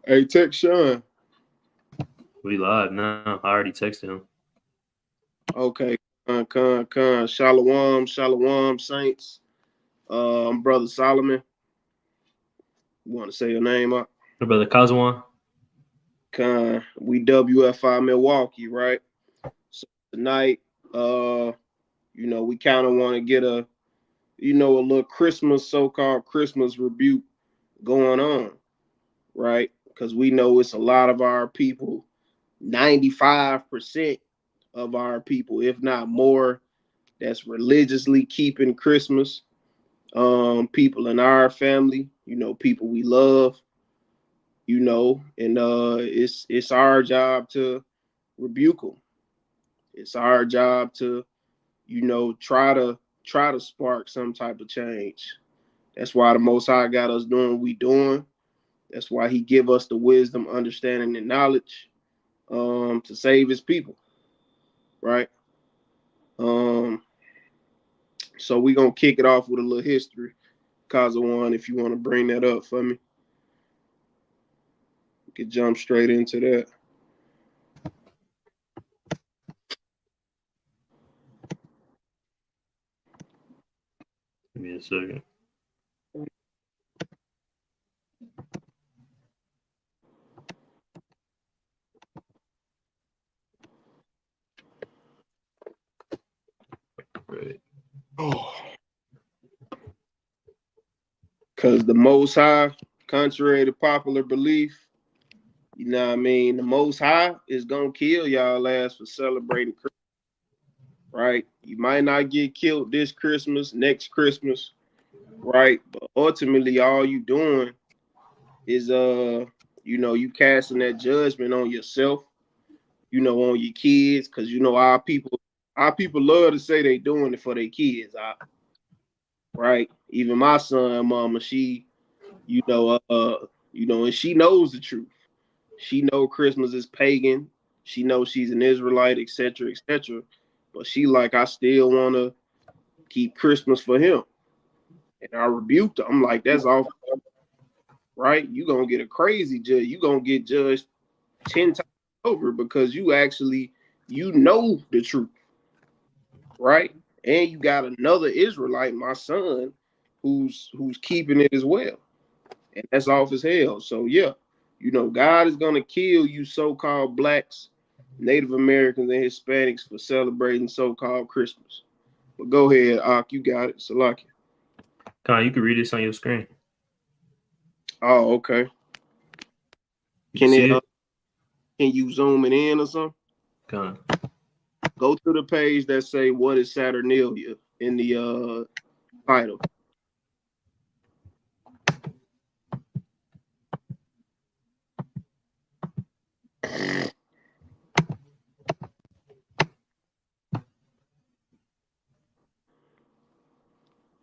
Hey, text Sean. We live now. I already texted him. Okay, Shalom, shalom, saints. I'm Brother Solomon. You want to say your name up? My brother Kazawan. We WFI Milwaukee, right? So tonight, we kind of want to get a little Christmas, so-called Christmas rebuke going on, right? Because we know it's a lot of our people, 95% of our people, if not more, that's religiously keeping Christmas. People in our family, people we love, and it's our job to rebuke them. It's our job to, try to spark some type of change. That's why the Most High got us doing what we doing. That's why He give us the wisdom, understanding, and knowledge to save His people, right? Um, so we gonna kick it off with a little history. Kazawan, if you want to bring that up for me, we could jump straight into that. Give me a second. Right. Oh. Because the Most High, contrary to popular belief, what I mean, the Most High is gonna kill y'all ass for celebrating Christmas, right? You might not get killed this Christmas, next Christmas, right? But ultimately, all you doing is you casting that judgment on yourself, on your kids, because our people love to say they doing it for their kids, right? Even my son, mama, she, and she knows the truth. She know Christmas is pagan. She knows she's an Israelite, etc., etc. But she like, I still want to keep Christmas for him. And I rebuked her. I'm like, that's off, right? You gonna get a crazy judge. You gonna get judged 10 times over because you know the truth, right? And you got another Israelite, my son, who's keeping it as well, and that's off as hell. So yeah, God is gonna kill you so-called blacks, Native Americans, and Hispanics for celebrating so-called Christmas. But go ahead, Ak, you got it. Salaki. Con, you can read this on your screen. Oh, okay. You can Can see it? it? Can you zoom it in or something? Con. Go to the page that say what is Saturnalia in the title.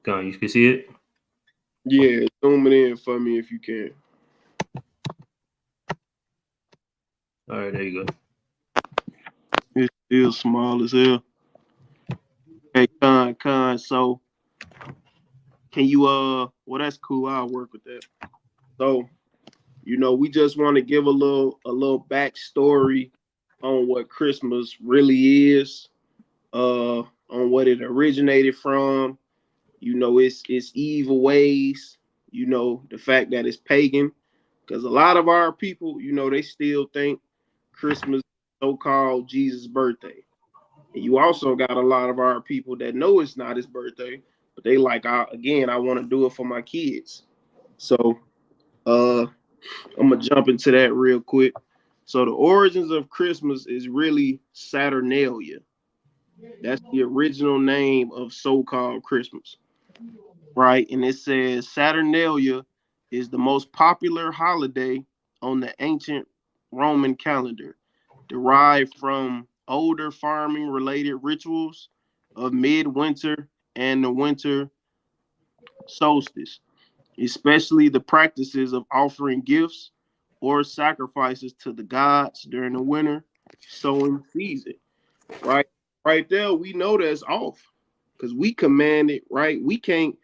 Con, you can see it? Yeah, zoom it in for me if you can. All right, there you go. It's still small as hell. Hey, con. So can you well that's cool. I'll work with that. So, we just want to give a little backstory on what Christmas really is, on what it originated from, its evil ways, the fact that it's pagan. Because a lot of our people, they still think Christmas is so-called Jesus' birthday. And you also got a lot of our people that know it's not his birthday, but they like, I want to do it for my kids. So uh I'm gonna jump into that real quick. So the origins of Christmas is really Saturnalia. That's the original name of so-called Christmas, right? And it says Saturnalia is the most popular holiday on the ancient Roman calendar, derived from older farming related rituals of midwinter and the winter solstice, especially the practices of offering gifts or sacrifices to the gods during the winter sowing season. Right, right there, we know that's off because we commanded. Right, we can't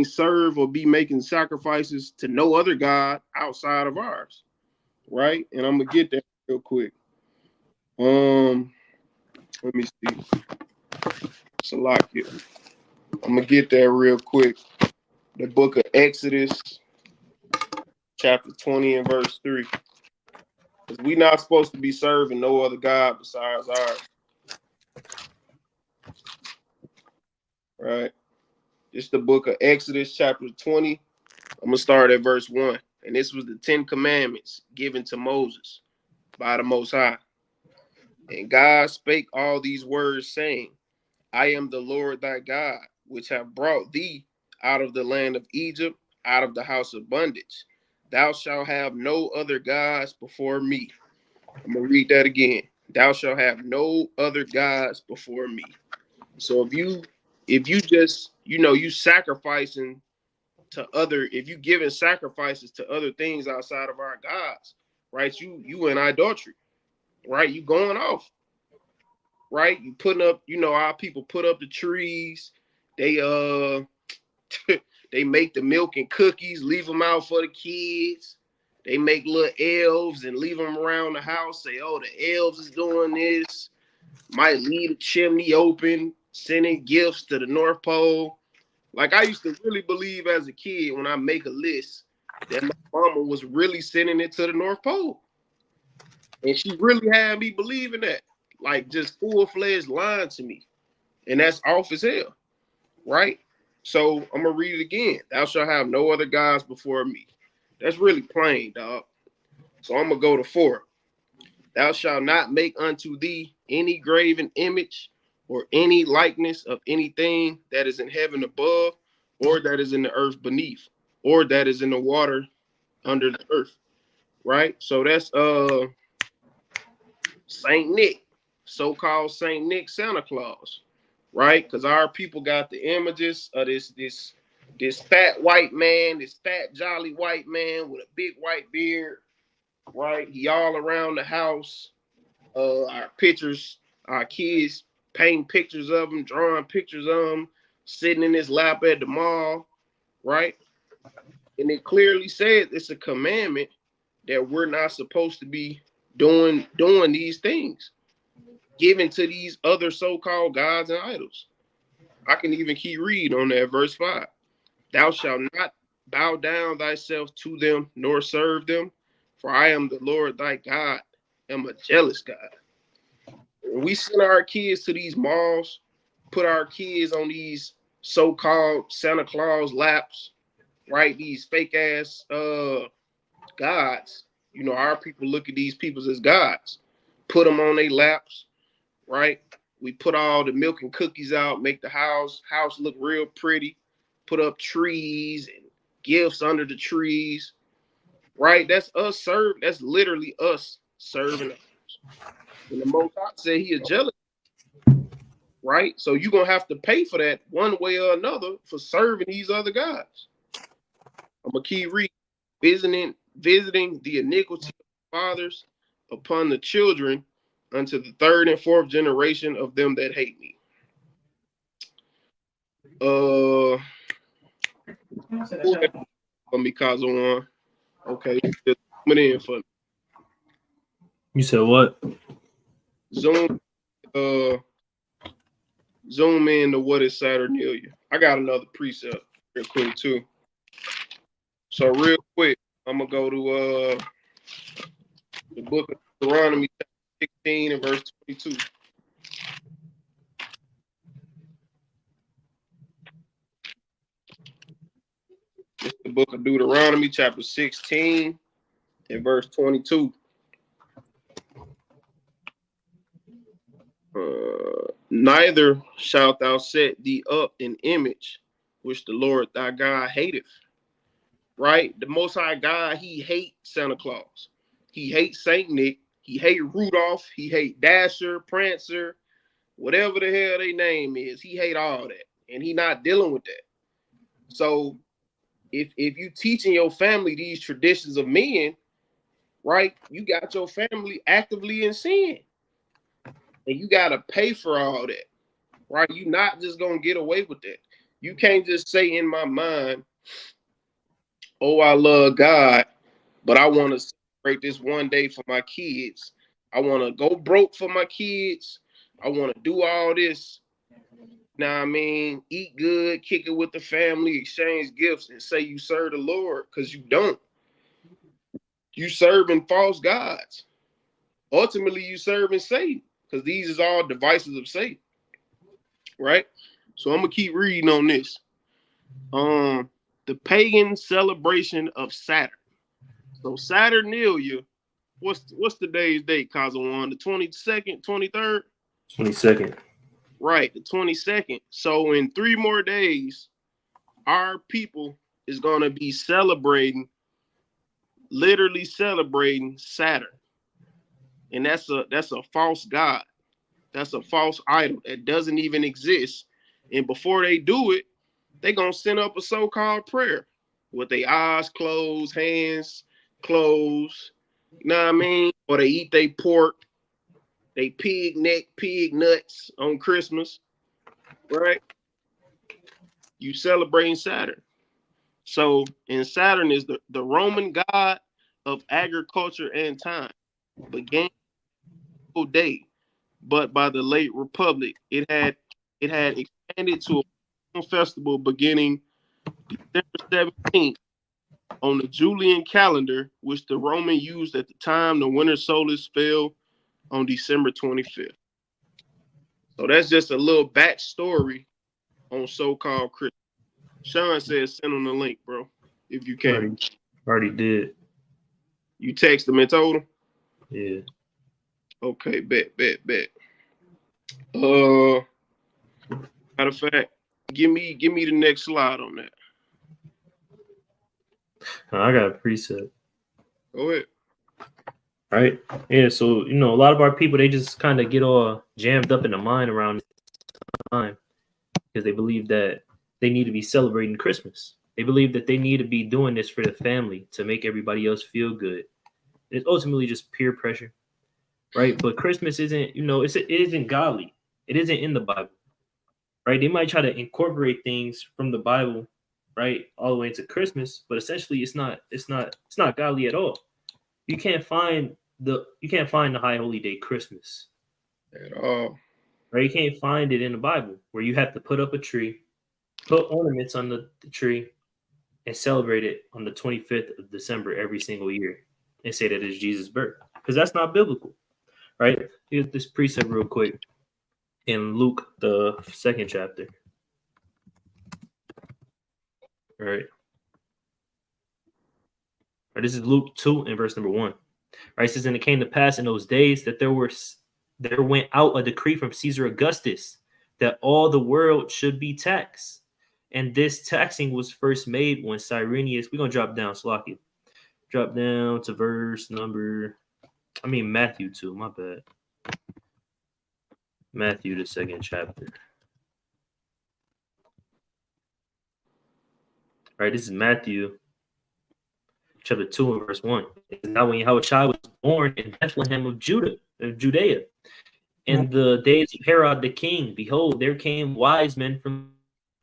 serve or be making sacrifices to no other god outside of ours. right? And I'm gonna get that real quick. Let me see. It's a lot here. I'm gonna get that real quick. The book of Exodus, chapter 20 and verse 3. Because we not supposed to be serving no other God besides ours. Right? It's the book of Exodus, chapter 20. I'm gonna start at verse 1. And this was the 10 commandments given to Moses by the Most High. And God spake all these words, saying, I am the Lord thy God, which have brought thee out of the land of Egypt, out of the house of bondage. Thou shalt have no other gods before me. I'm gonna read that again. Thou shalt have no other gods before me. So if you just, you sacrificing to other, if you giving sacrifices to other things outside of our gods, right? You in idolatry, right? You going off, right? You putting up, our people put up the trees. They they make the milk and cookies, leave them out for the kids. They make little elves and leave them around the house. Say, oh, the elves is doing this. Might leave the chimney open, sending gifts to the North Pole. Like I used to really believe as a kid when I make a list that my mama was really sending it to the North Pole. And she really had me believing that. Like just full-fledged lying to me. And that's off as hell. Right? So I'm gonna read it again. Thou shalt have no other gods before me. That's really plain, dog. So I'm gonna go to 4. Thou shalt not make unto thee any graven image or any likeness of anything that is in heaven above, or that is in the earth beneath, or that is in the water under the earth. Right? So that's Saint Nick, so-called Saint Nick Santa Claus, right? Because our people got the images of this fat white man, this fat jolly white man with a big white beard, right? He all around the house. Our pictures, our kids painting pictures of him, drawing pictures of him, sitting in his lap at the mall, right? And it clearly says it's a commandment that we're not supposed to be doing these things, given to these other so-called gods and idols. I can even keep reading on that verse 5. Thou shalt not bow down thyself to them, nor serve them, for I am the Lord thy God, am a jealous God. When we send our kids to these malls, put our kids on these so-called Santa Claus laps, right? These fake ass gods. Our people look at these people as gods. Put them on their laps, right? We put all the milk and cookies out, make the house look real pretty, put up trees and gifts under the trees, right? That's us serving. That's literally us serving. And the Most High said he is jealous, right? So you're going to have to pay for that one way or another for serving these other guys. I'm going to keep reading. Visiting the iniquity of fathers upon the children unto the 3rd and 4th generation of them that hate me. Because on. Okay, just zoom in for me. You said what? Zoom in to what is Saturnalia. I got another precept real quick too. So real quick, I'm gonna go to the book of Deuteronomy 16 and verse 22. It's the book of Deuteronomy, chapter 16 and verse 22. Neither shalt thou set thee up an image which the Lord thy God hateth. Right? The Most High God, he hates Santa Claus. He hates Saint Nick. He hates Rudolph. He hates Dasher, Prancer, whatever the hell their name is. He hate all that. And he not dealing with that. So if you teaching your family these traditions of men, right, you got your family actively in sin. And you got to pay for all that, right? You're not just going to get away with that. You can't just say in my mind, oh, I love God, but I want to celebrate this one day for my kids. I want to go broke for my kids. I want to do all this. Now, I mean, eat good, kick it with the family, exchange gifts, and say you serve the Lord, because you don't. You serving false gods. Ultimately, you serving Satan, because these is all devices of Satan, right? So I'm gonna keep reading on this. The pagan celebration of Saturn. So Saturnalia, what's today's date, Kazawan? The 22nd, 23rd? 22nd. Right, the 22nd. So in 3 more days, our people is gonna be literally celebrating Saturn. And that's a false god. That's a false idol that doesn't even exist. And before they do it, they gonna send up a so-called prayer with their eyes closed, hands closed. You know what I mean? Or they eat their pork, they pig neck, pig nuts on Christmas, right? You celebrating Saturn. So, and Saturn is the Roman god of agriculture and time. Began day, but by the late Republic, it had expanded to a festival beginning December 17th on the Julian calendar, which the Roman used at the time the winter solstice fell on December 25th. So that's just a little backstory on so-called Christmas. Sean says send him the link, bro, if you can. Already did. You text him and told him? Yeah. Okay, bet. Matter of fact, give me the next slide on that. I got a preset. Go ahead. Right? Yeah, so a lot of our people, they just kind of get all jammed up in the mind around this time because they believe that they need to be celebrating Christmas. They believe that they need to be doing this for the family to make everybody else feel good. It's ultimately just peer pressure, right? But Christmas isn't, it isn't godly. It isn't in the Bible, right? They might try to incorporate things from the Bible, right, all the way into Christmas, but essentially it's not godly at all. You can't find the high holy day Christmas at all. Right? You can't find it in the Bible where you have to put up a tree, put ornaments on the tree, and celebrate it on the 25th of December every single year and say that it's Jesus' birth. Because that's not biblical. Right? Here's this precept real quick in Luke, the 2nd chapter. All right. This is Luke 2 and verse number 1. Right? It says, and it came to pass in those days that there went out a decree from Caesar Augustus that all the world should be taxed. And this taxing was first made when Cyrenius, we're going to drop down, Slocky. Drop down to Matthew 2, my bad. Matthew, the 2nd chapter. All right, this is Matthew chapter 2 and verse 1. Now when Yahushua was born in Bethlehem of Judea, in the days of Herod the king, behold, there came wise men from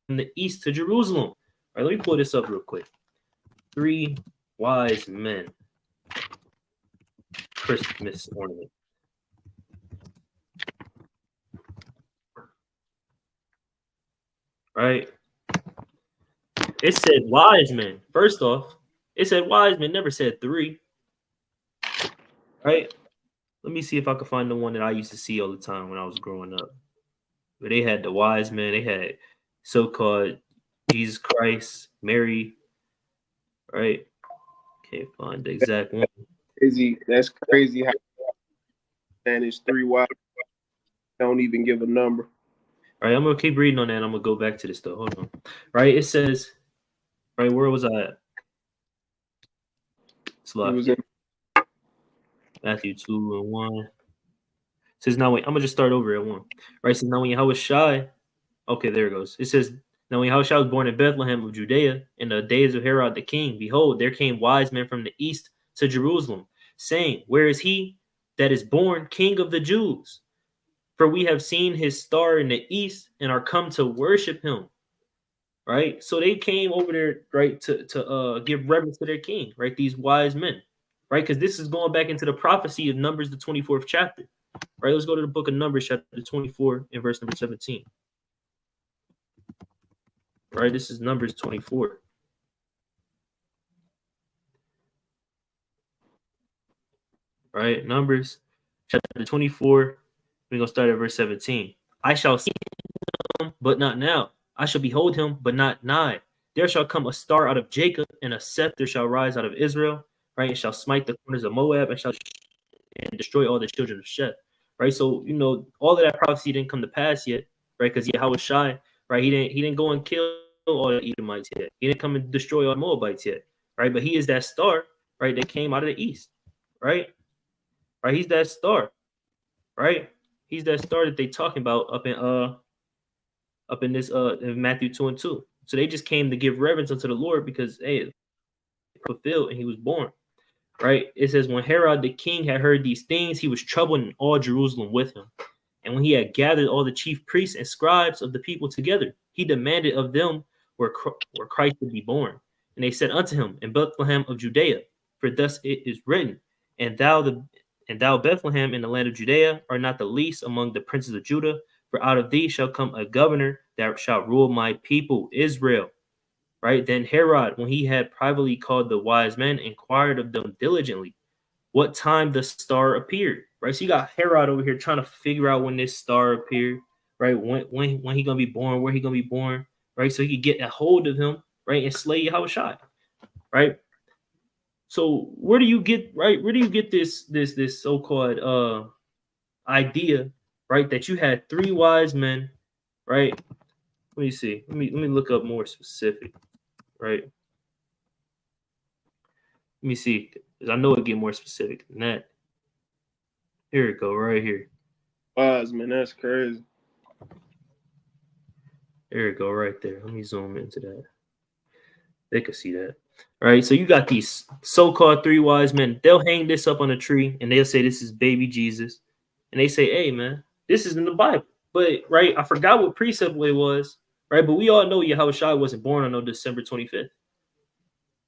the east to Jerusalem. All right, let me pull this up real quick. 3 wise men. Christmas ornament. Right? It said wise men. First off, it said wise men, never said 3. Right? Let me see if I can find the one that I used to see all the time when I was growing up. But they had the wise men. They had so-called Jesus Christ, Mary. Right? Can't find the exact one. Crazy. That's crazy how and it's 3 wise. Don't even give a number. All right, I'm going to keep reading on that. I'm going to go back to this, though. Hold on. Right? It says, right, where was I at? Matthew 2 and 1. It says, now, wait, I'm going to just start over at 1. Right? It says, now when Yahushua, okay, there it goes. It says, now when Yahushua was born in Bethlehem of Judea, in the days of Herod the king, behold, there came wise men from the east to Jerusalem, saying, where is he that is born King of the Jews? For we have seen his star in the east and are come to worship him. Right? So they came over there, right, to give reverence to their king, right? These wise men. right? Because this is going back into the prophecy of Numbers, the 24th chapter, right? Let's go to the book of Numbers, chapter 24, and verse number 17. Right, this is Numbers 24. Right, Numbers chapter 24. We're gonna start at verse 17. I shall see him, but not now. I shall behold him, but not nigh. There shall come a star out of Jacob, and a scepter shall rise out of Israel. Right, it shall smite the corners of Moab, and destroy all the children of Sheth. Right, so all of that prophecy didn't come to pass yet, right? Because Yahweh Shai, right, he didn't go and kill all the Edomites yet. He didn't come and destroy all the Moabites yet, right? But he is that star, right, that came out of the east, right? Right, he's that star, right? He's that star that they talking about up in this in Matthew 2:2. So they just came to give reverence unto the Lord because fulfilled and he was born. Right? It says, when Herod the king had heard these things, he was troubled, and all Jerusalem with him. And when he had gathered all the chief priests and scribes of the people together, he demanded of them where Christ would be born. And they said unto him, in Bethlehem of Judea, for thus it is written, and thou Bethlehem in the land of Judea art not the least among the princes of Judah, for out of thee shall come a governor that shall rule my people Israel. Right? Then Herod, when he had privately called the wise men, inquired of them diligently what time the star appeared. Right? So you got Herod over here trying to figure out when this star appeared, right? When he gonna be born, where he gonna be born, right? So he could get a hold of him, right, and slay Yahushua, right? So where do you get this so-called idea, right, that you had three wise men, right? Let me see. Let me look up more specific. Right. Let me see, because I know it get more specific than that. Here we go, right here. Wise man, that's crazy. There we go, right there. Let me zoom into that. They could see that. All right. So you got these so-called three wise men. They'll hang this up on a tree and they'll say this is baby Jesus. And they say, hey, man, this is in the Bible. But right, I forgot what precept it was. Right. But we all know Yahushua wasn't born on no December 25th.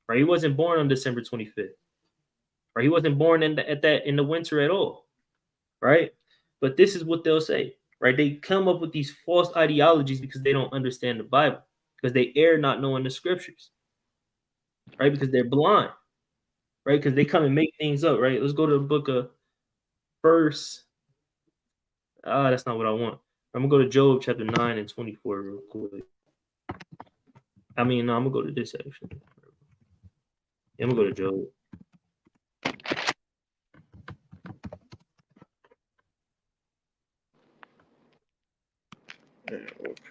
Right, he wasn't born on December 25th. Right, he wasn't born in the winter at all. Right, but this is what they'll say. Right, they come up with these false ideologies because they don't understand the Bible, because they err not knowing the scriptures. Right, because they're blind. Right, because they come and make things up. Right, let's go to the book of First. That's not what I want. I'm gonna go to Job chapter 9 and 24 real quick. No, I'm gonna go to this actually. I'm gonna go to Job.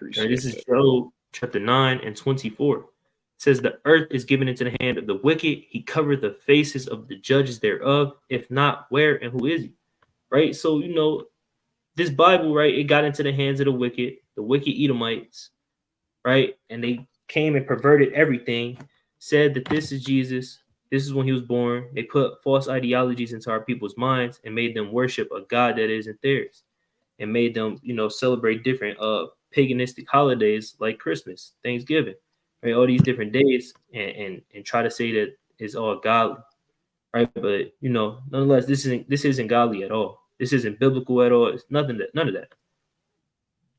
Right, this is Job chapter 9 and 24. It says, the earth is given into the hand of the wicked. He covered the faces of the judges thereof. If not, where and who is he? Right. So, this Bible, right, it got into the hands of the wicked Edomites. Right. And they came and perverted everything, said that this is Jesus. This is when he was born. They put false ideologies into our people's minds and made them worship a God that isn't theirs, and made them, celebrate different paganistic holidays like Christmas, Thanksgiving, right? All these different days, and try to say that it's all godly, right? But nonetheless, this isn't godly at all. This isn't biblical at all. It's none of that,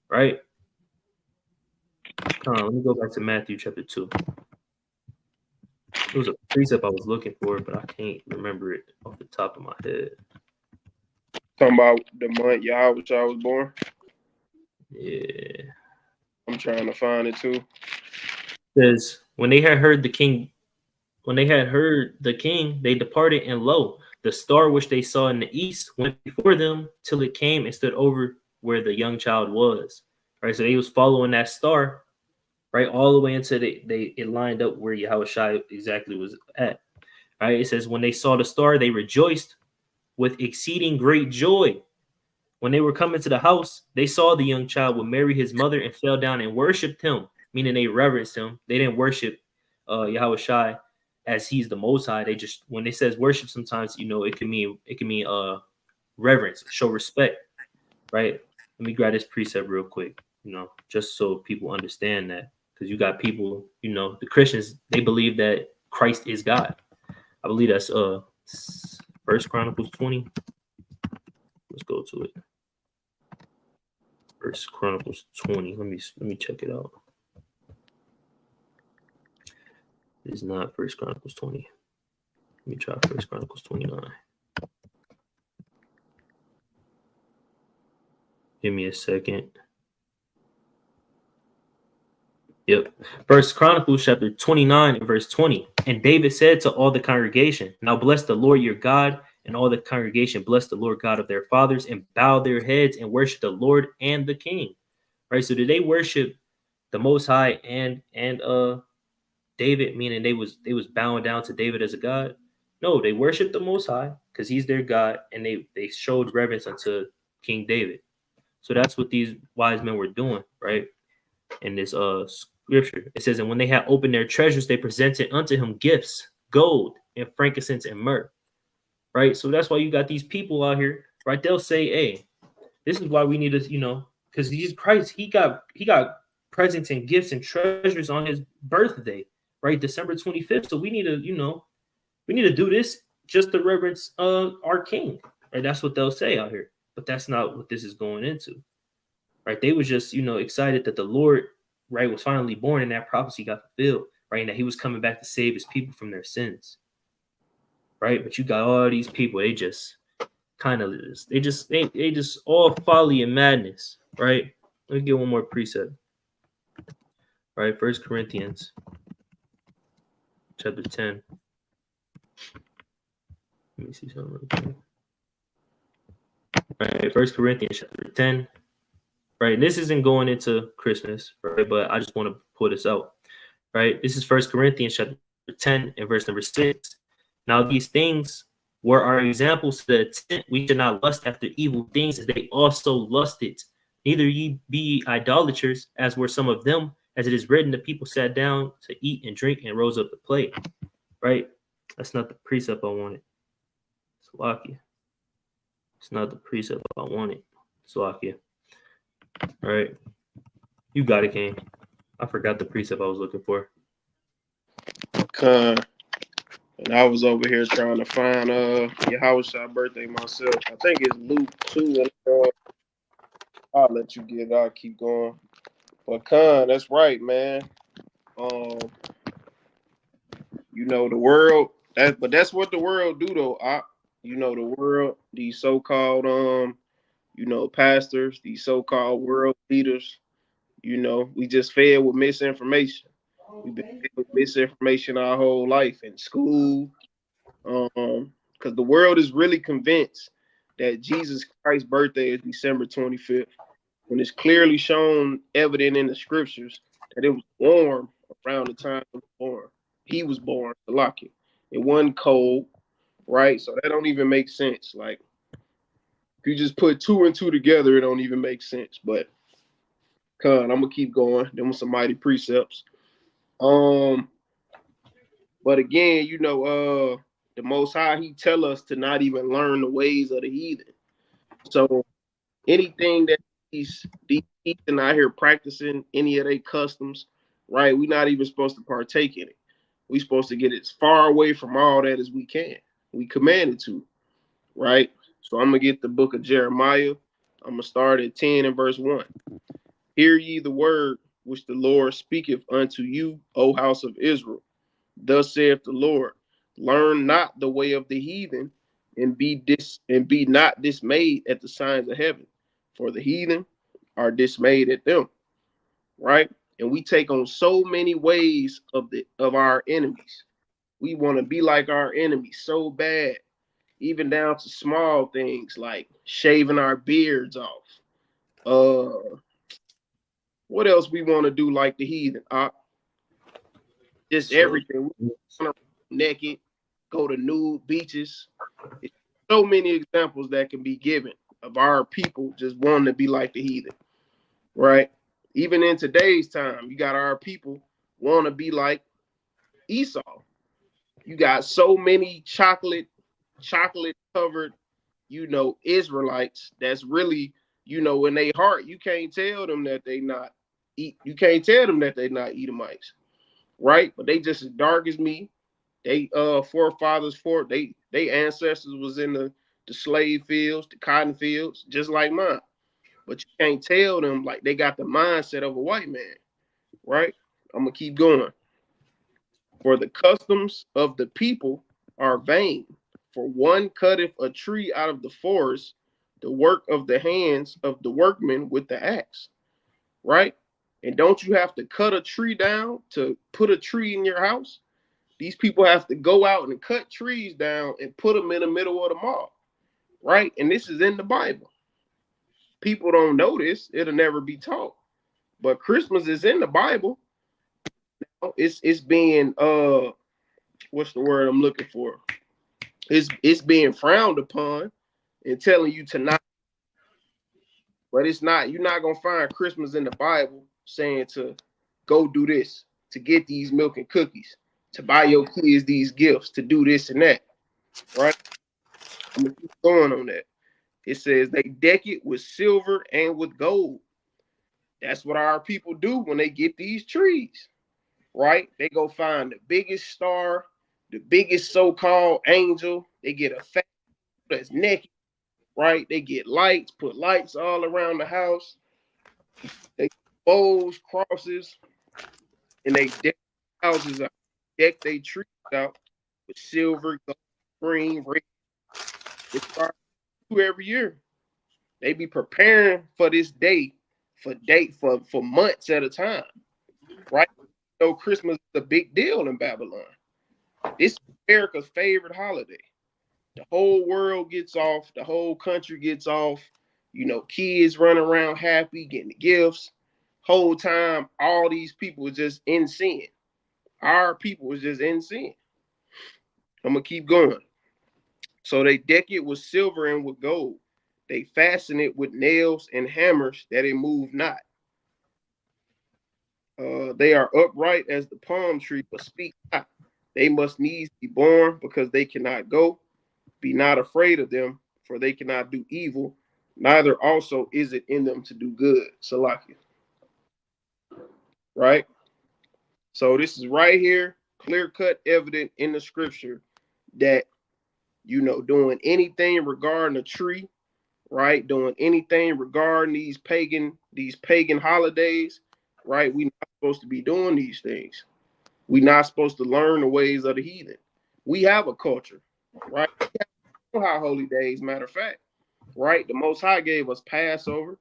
right? Let me go back to Matthew chapter 2. It was a precept I was looking for, but I can't remember it off the top of my head. Talking about the month Yahushua was born? Yeah. I'm trying to find it too. It says, when they had heard the king, they departed, and lo, the star which they saw in the east went before them till it came and stood over where the young child was. Right. So they was following that star, right, all the way until it lined up where Yahushua exactly was at. Right. It says, when they saw the star, they rejoiced with exceeding great joy. When they were coming to the house, they saw the young child with Mary, his mother, and fell down and worshipped him, meaning they reverenced him. They didn't worship Yahushua as he's the Most High. They just, when it says worship, sometimes it can mean reverence, show respect, right? Let me grab this precept real quick, just so people understand that, because you got people, the Christians, they believe that Christ is God. I believe that's First Chronicles 20. Let's go to it. First Chronicles 20. Let me check it out. It's not First Chronicles 20. Let me try First Chronicles 29. Give me a second. Yep. First Chronicles chapter 29 and verse 20. And David said to all the congregation, now bless the Lord your God. And all the congregation blessed the Lord God of their fathers and bowed their heads and worshiped the Lord and the king. Right. So did they worship the Most High and David, meaning they was bowing down to David as a god? No, they worshiped the Most High because he's their God, and they showed reverence unto King David. So that's what these wise men were doing, right? In this scripture, it says, and when they had opened their treasures, they presented unto him gifts, gold and frankincense and myrrh. Right. So that's why you got these people out here, right? They'll say, hey, this is why we need to, because Jesus Christ, he got presents and gifts and treasures on his birthday, right? December 25th. So we need to, we need to do this just to reverence our king. Right. That's what they'll say out here. But that's not what this is going into. Right. They was just, excited that the Lord, right, was finally born and that prophecy got fulfilled, right? And that he was coming back to save his people from their sins. Right. But you got all these people, they just kind of they just all folly and madness. Right. Let me get one more precept. Right. First Corinthians chapter 10. Let me see something real quick. Right. First Corinthians chapter 10. Right. And this isn't going into Christmas, right? But I just want to pull this out. Right. This is First Corinthians chapter 10 and verse number 6. Now these things were our examples to the intent we should not lust after evil things as they also lusted. Neither ye be idolaters, as were some of them, as it is written, the people sat down to eat and drink and rose up to play. Right? That's not the precept I wanted. Slovakia. It's not the precept I wanted. Slovakia. All right. You got it, King. I forgot the precept I was looking for. And I was over here trying to find Yahushua birthday myself. I think it's Luke 2. And, I'll let you get it. I'll keep going. But that's right, man. The world. That's what the world do, though. The world. These so-called pastors. These so-called world leaders. We just fed with misinformation. We've been fed with misinformation our whole life in school. Because the world is really convinced that Jesus Christ's birthday is December 25th, when it's clearly shown, evident in the scriptures, that it was warm around the time he was born. He was born, Salakia. It wasn't cold, right? So that don't even make sense. Like, if you just put 2 and 2 together, it don't even make sense. But I'm gonna keep going. Them were some mighty precepts. But again, the Most High, he tell us to not even learn the ways of the heathen. So anything that these heathen out here practicing, any of their customs, right? We're not even supposed to partake in it. We're supposed to get as far away from all that as we can. We commanded to, right? So I'm gonna get the book of Jeremiah. I'm gonna start at 10 and verse 1. Hear ye the word which the Lord speaketh unto you, O house of Israel. Thus saith the Lord, learn not the way of the heathen, and be not dismayed at the signs of heaven, for the heathen are dismayed at them. Right? And we take on so many ways of our enemies. We want to be like our enemies so bad, even down to small things like shaving our beards off. What else we want to do like the heathen? Just everything. We want to naked, go to nude beaches. It's so many examples that can be given of our people just wanting to be like the heathen, right? Even in today's time, you got our people want to be like Esau. You got so many chocolate covered, Israelites that's really, in their heart, you can't tell them that they not Edomites, right? But they just as dark as me. They forefathers they ancestors was in the slave fields, the cotton fields, just like mine. But you can't tell them like they got the mindset of a white man, right? I'm gonna keep going. For the customs of the people are vain. For one cutteth a tree out of the forest, the work of the hands of the workmen with the axe, right? And don't you have to cut a tree down to put a tree in your house? These people have to go out and cut trees down and put them in the middle of the mall, right? And this is in the Bible. People don't know this; it'll never be taught. But Christmas is in the Bible. It's being what's the word I'm looking for? It's being frowned upon and telling you to not. But it's not. You're not gonna find Christmas in the Bible saying to go do this, to get these milk and cookies, to buy your kids these gifts, to do this and that, right? I'm gonna keep going on that. It says they deck it with silver and with gold. That's what our people do when they get these trees, right? They go find the biggest star, the biggest so-called angel. They get a fat that's naked, right? They get lights, put lights all around the house. They bows, crosses, and they deck houses out, deck they trees out with silver, gold, green, red. They start every year. They be preparing for this day for months at a time, right? So Christmas is a big deal in Babylon. This is America's favorite holiday. The whole world gets off, the whole country gets off. You know, kids run around happy, getting the gifts. Whole time, all these people were just in sin. Our people was just in sin. I'm gonna keep going. So they deck it with silver and with gold. They fasten it with nails and hammers that it move not. They are upright as the palm tree, but speak not. They must needs be born because they cannot go. Be not afraid of them, for they cannot do evil. Neither also is it in them to do good. Salakia. Right? So this is right here, clear cut evident in the scripture that, you know, doing anything regarding a tree, right? Doing anything regarding these pagan holidays, right? We're not supposed to be doing these things. We're not supposed to learn the ways of the heathen. We have a culture, right? We have holy days, matter of fact, right? The Most High gave us Passover,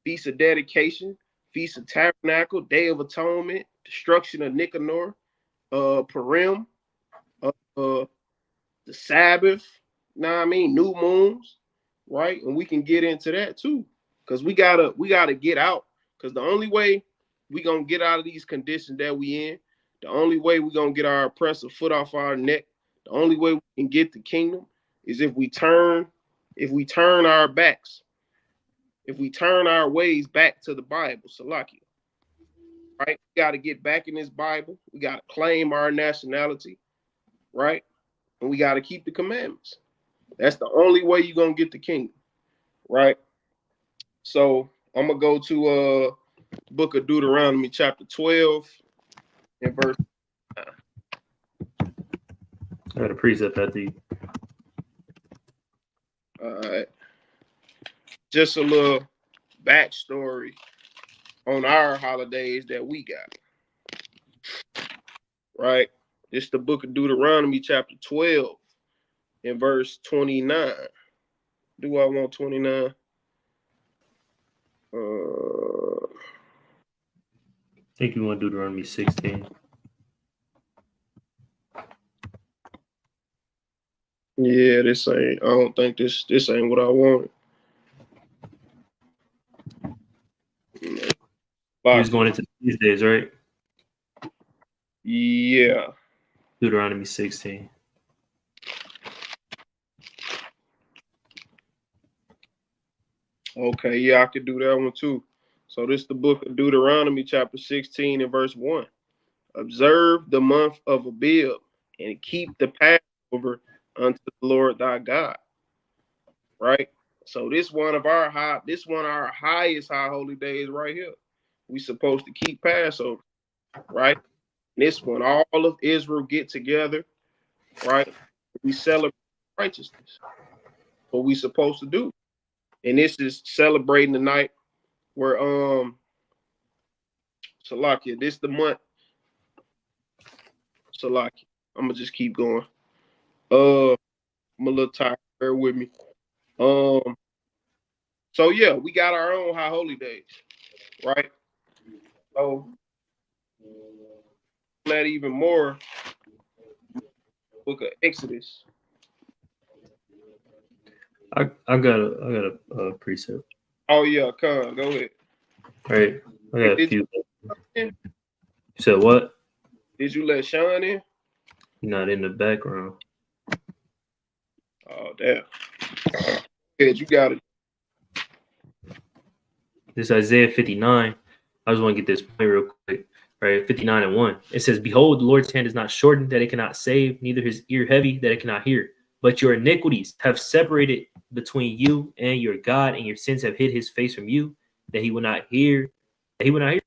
Feast of Dedication, Feast of Tabernacle, Day of Atonement, Destruction of Nicanor, Purim, the Sabbath, new moons, right? And we can get into that too, because we gotta get out. Because the only way we gonna get out of these conditions that we in, the only way we gonna get our oppressive foot off our neck, the only way we can get the kingdom is if we turn our backs, if we turn our ways back to the Bible, Salakia. Right? We got to get back in this Bible. We got to claim our nationality, right? And we got to keep the commandments. That's the only way you're going to get the kingdom, right? So I'm going to go to book of Deuteronomy chapter 12 and verse 9. I got a precept at the. All right. Just a little backstory on our holidays that we got, right? It's the book of Deuteronomy chapter 12 and verse 29. Do I want 29? I think you want Deuteronomy 16. Yeah, this ain't. I don't think this ain't what I wanted. He was going into these days, right? Yeah. Deuteronomy 16. Okay, yeah, I could do that one too. So this is the book of Deuteronomy chapter 16 and verse 1. Observe the month of Abib and keep the Passover unto the Lord thy God. Right? So this one of our highest high holy days right here. We supposed to keep Passover, right? This one, all of Israel get together, right? We celebrate righteousness. What we supposed to do. And this is celebrating the night where Salakia, this the month. Salakia. I'm gonna just keep going. I'm a little tired. Bear with me. So yeah, we got our own high holy days, right? So that even more. Book of Exodus. I got a precept. Oh yeah, come go ahead. All right, I got a Did few. you, You said what? did you let Sean in? You're not in the background. Oh damn. Yeah, you got it. This Isaiah 59. I just want to get this point real quick. Right, 59:1. It says, "Behold, the Lord's hand is not shortened that it cannot save, neither his ear heavy that it cannot hear. But your iniquities have separated between you and your God, and your sins have hid his face from you, that he will not hear. That he will not hear."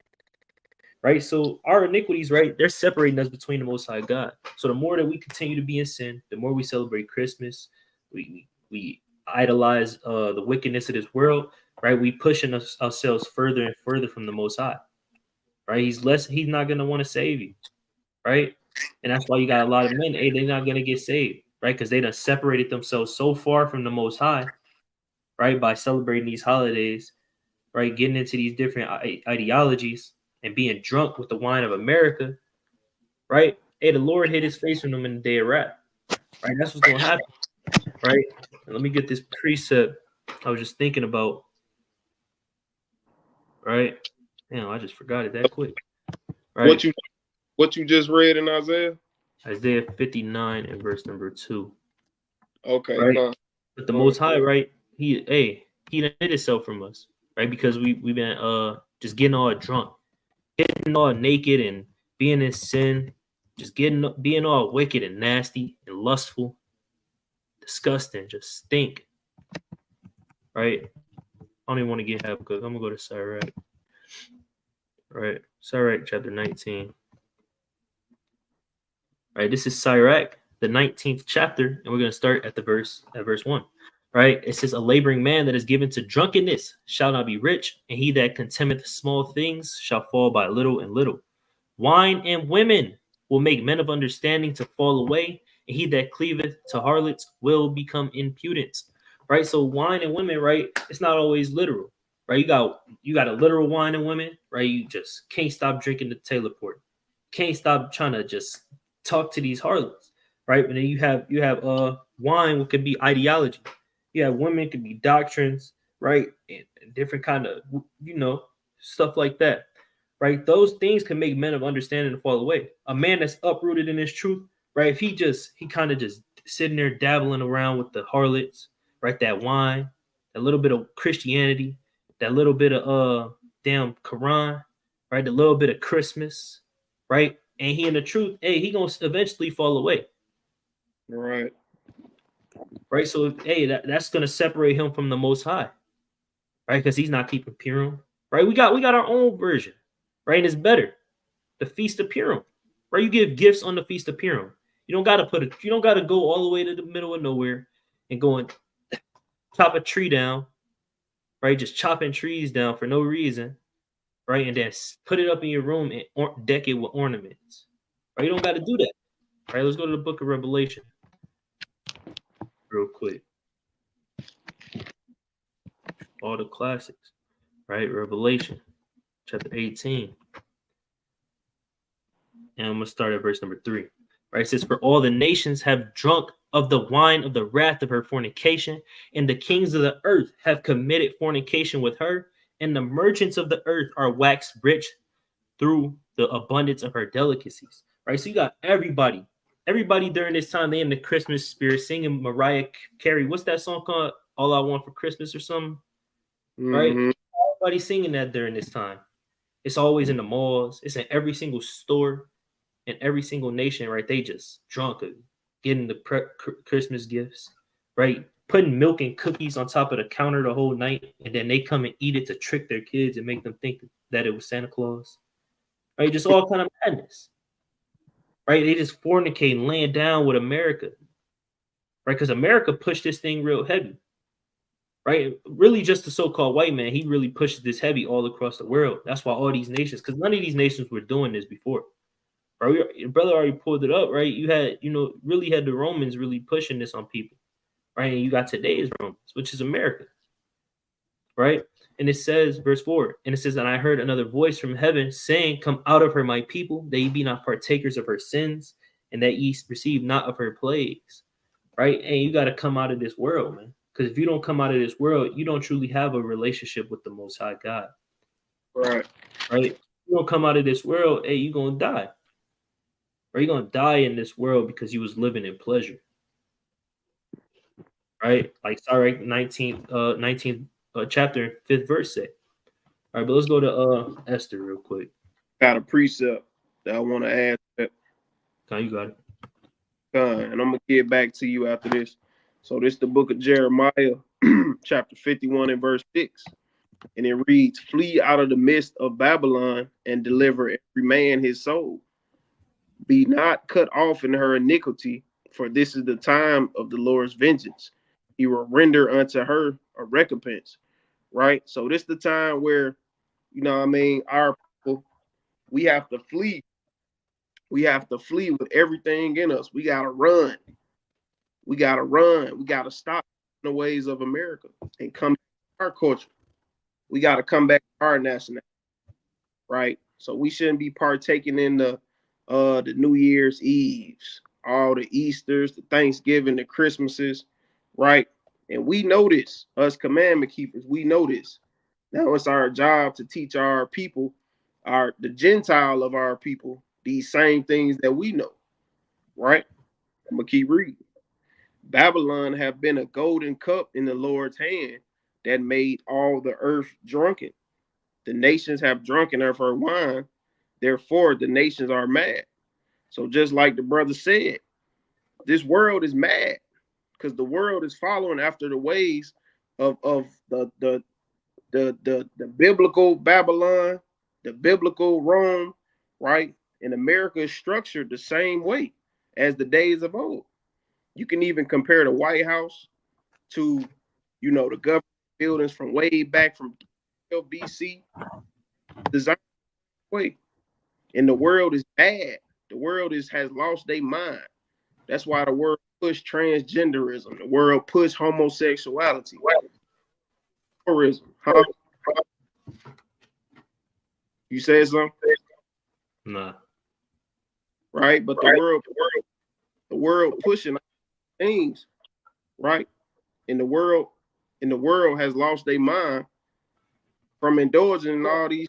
Right. So our iniquities, right, they're separating us between the Most High God. So the more that we continue to be in sin, the more we celebrate Christmas. We idolize the wickedness of this world. Right. We pushing ourselves further and further from the Most High. Right. He's not going to want to save you. Right. And that's why you got a lot of men, hey, they're not going to get saved. Right. Because they done separated themselves so far from the Most High. Right. By celebrating these holidays. Right. Getting into these different ideologies and being drunk with the wine of America. Right. Hey, the Lord hid his face from them in the day of wrath. Right. That's what's going to happen. Right. And let me get this precept I was just thinking about. Right. Damn, I just forgot it that quick. Right. What you just read in Isaiah? Isaiah 59 and verse number 2. Okay, right. But the Most High, right? He done hid himself from us, right? Because we've been just getting all drunk, getting all naked and being in sin, just being all wicked and nasty and lustful, disgusting, just stink. Right? I don't even want to get Habakkuk. I'm gonna go to Sirach. Right, Sirach chapter 19. Right, this is Sirach, the 19th chapter, and we're gonna start at verse 1. Right, it says, "A laboring man that is given to drunkenness shall not be rich, and he that contemneth small things shall fall by little and little. Wine and women will make men of understanding to fall away, and he that cleaveth to harlots will become impudent." Right, so wine and women, right? It's not always literal, right? You got a literal wine and women, right? You just can't stop drinking the Taylor port, can't stop trying to just talk to these harlots, right? And then you have wine, what could be ideology. You have women, could be doctrines, right? And different kind of stuff like that. Right? Those things can make men of understanding to fall away. A man that's uprooted in his truth, right? If he kind of just sitting there dabbling around with the harlots, right? That wine, a little bit of Christianity, that little bit of damn Quran, right? A little bit of Christmas, right? And he in the truth, hey, he gonna eventually fall away. Right. Right. So hey, that's gonna separate him from the Most High. Right, because he's not keeping Purim. Right. We got our own version. Right, and it's better. The Feast of Purim. Right. You give gifts on the Feast of Purim. You don't gotta go all the way to the middle of nowhere and go and chop a tree down. Right, just chopping trees down for no reason. Right, and then put it up in your room and deck it with ornaments. Right, you don't got to do that. Right, let's go to the Book of Revelation real quick. All the classics. Right, Revelation chapter 18. And I'm going to start at verse number 3. Right, it says, "For all the nations have drunk of the wine of the wrath of her fornication, and the kings of the earth have committed fornication with her, and the merchants of the earth are waxed rich through the abundance of her delicacies." Right, so you got everybody during this time, they in the Christmas spirit, singing Mariah Carey. What's that song called? All I Want for Christmas or something? Right? Everybody singing that during this time. It's always in the malls. It's in every single store in every single nation, right? They just drunk, getting the Christmas gifts, right? Putting milk and cookies on top of the counter the whole night, and then they come and eat it to trick their kids and make them think that it was Santa Claus. Right? Just all kind of madness. right? They just fornicating, laying down with America, right? Because America pushed this thing real heavy, right? Really, just the so-called white man, he really pushes this heavy all across the world. That's why all these nations, because none of these nations were doing this before. Right? Your brother already pulled it up, right? You had, really had the Romans really pushing this on people, right? And you got today's Romans, which is America, right? And it says, verse 4, and it says, and I heard another voice from heaven saying, come out of her, my people, that ye be not partakers of her sins, and that ye receive not of her plagues, right? And you got to come out of this world, man. Because if you don't come out of this world, you don't truly have a relationship with the Most High God. Right. Right? If you don't come out of this world, hey, you're going to die. Or you're going to die in this world because you was living in pleasure. Right? Like, sorry, 19th chapter, 5th verse say. All right, but let's go to Esther real quick. Got a precept that I want to add. You got it. And I'm going to get back to you after this. So this is the book of Jeremiah, chapter 51 and verse 6. And it reads, flee out of the midst of Babylon and deliver every man his soul. Be not cut off in her iniquity, for this is the time of the Lord's vengeance. He will render unto her a recompense. Right? So this is the time where, our people, we have to flee. We have to flee with everything in us. We got to run. We got to run. We got to stop the ways of America and come to our culture. We got to come back to our nationality, right? So we shouldn't be partaking in the New Year's Eves, all the Easters, the Thanksgiving, the Christmases, right? And we know this, us commandment keepers, we know this. Now it's our job to teach our people, the Gentile of our people, these same things that we know, right? I'm gonna keep reading. Babylon have been a golden cup in the Lord's hand that made all the earth drunken. The nations have drunken of her wine, therefore the nations are mad. So just like the brother said, this world is mad because the world is following after the ways of the biblical Babylon, the biblical Rome, right? And America is structured the same way as the days of old. You can even compare the White House to, the government buildings from way back from BC, designed way. And the world is bad. The world has lost their mind. That's why the world push transgenderism. The world push homosexuality. Tourism. Huh? You said something? Nah. Right? But the world pushing things, right? And the world has lost their mind from indulging in all these,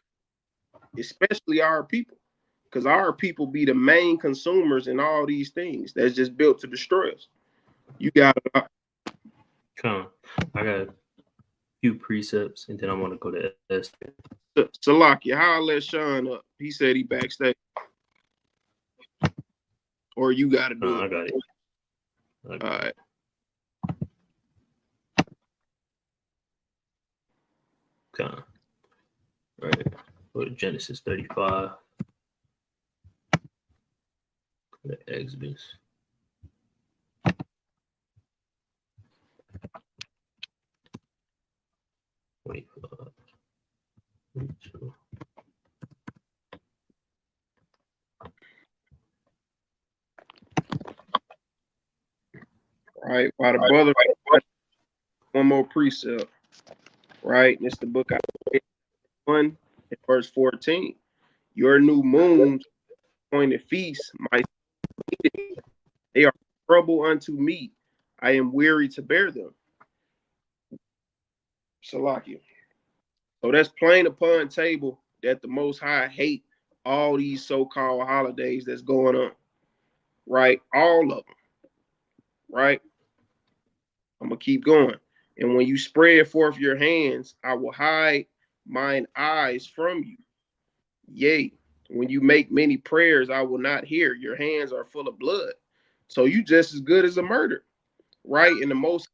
especially our people. Because our people be the main consumers in all these things that's just built to destroy us. You got it. Come on. I got a few precepts, and then I want to go to Esther. Salakia, how I let Sean up? He said he backstage. Or you got to do it. I got it. All right. Okay. All right. Go to Genesis 35. Go to Exodus. Right, while the brother, one more precept, right? And it's the book I 1 and verse 14. Your new moons, appointed feasts, they are trouble unto me. I am weary to bear them. Salakia. So that's plain upon table that the Most High hate all these so-called holidays that's going on, right? All of them, right? I'm gonna keep going. And when you spread forth your hands, I will hide mine eyes from you. Yea, when you make many prayers, I will not hear. Your hands are full of blood. So you just as good as a murder, right? And the Most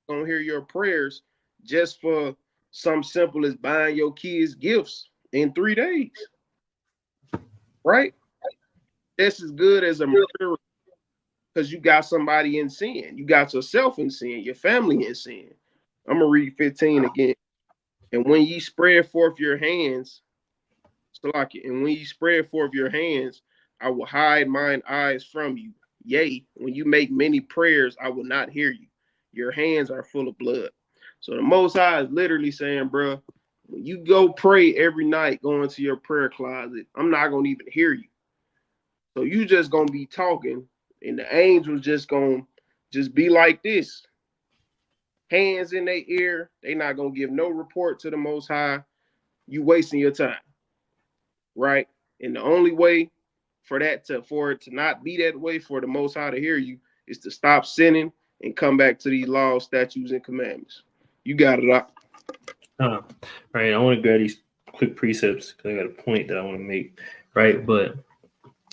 gonna hear your prayers just for something simple as buying your kids gifts in 3 days, right? just as good as a murderer because you got somebody in sin. You got yourself in sin, your family in sin. I'm going to read 15 again. And when ye spread forth your hands, and when ye spread forth your hands, I will hide mine eyes from you. Yea, when you make many prayers, I will not hear you. Your hands are full of blood. So the Most High is literally saying, bro, when you go pray every night, go into your prayer closet, I'm not going to even hear you. So you just going to be talking, and the angels just going to just be like this. Hands in their ear. They not going to give no report to the Most High. You wasting your time. Right? And the only way for it to not be that way, for the Most High to hear you, is to stop sinning and come back to these laws, statutes, and commandments. You got it up. Right. I want to grab these quick precepts because I got a point that I want to make. Right. But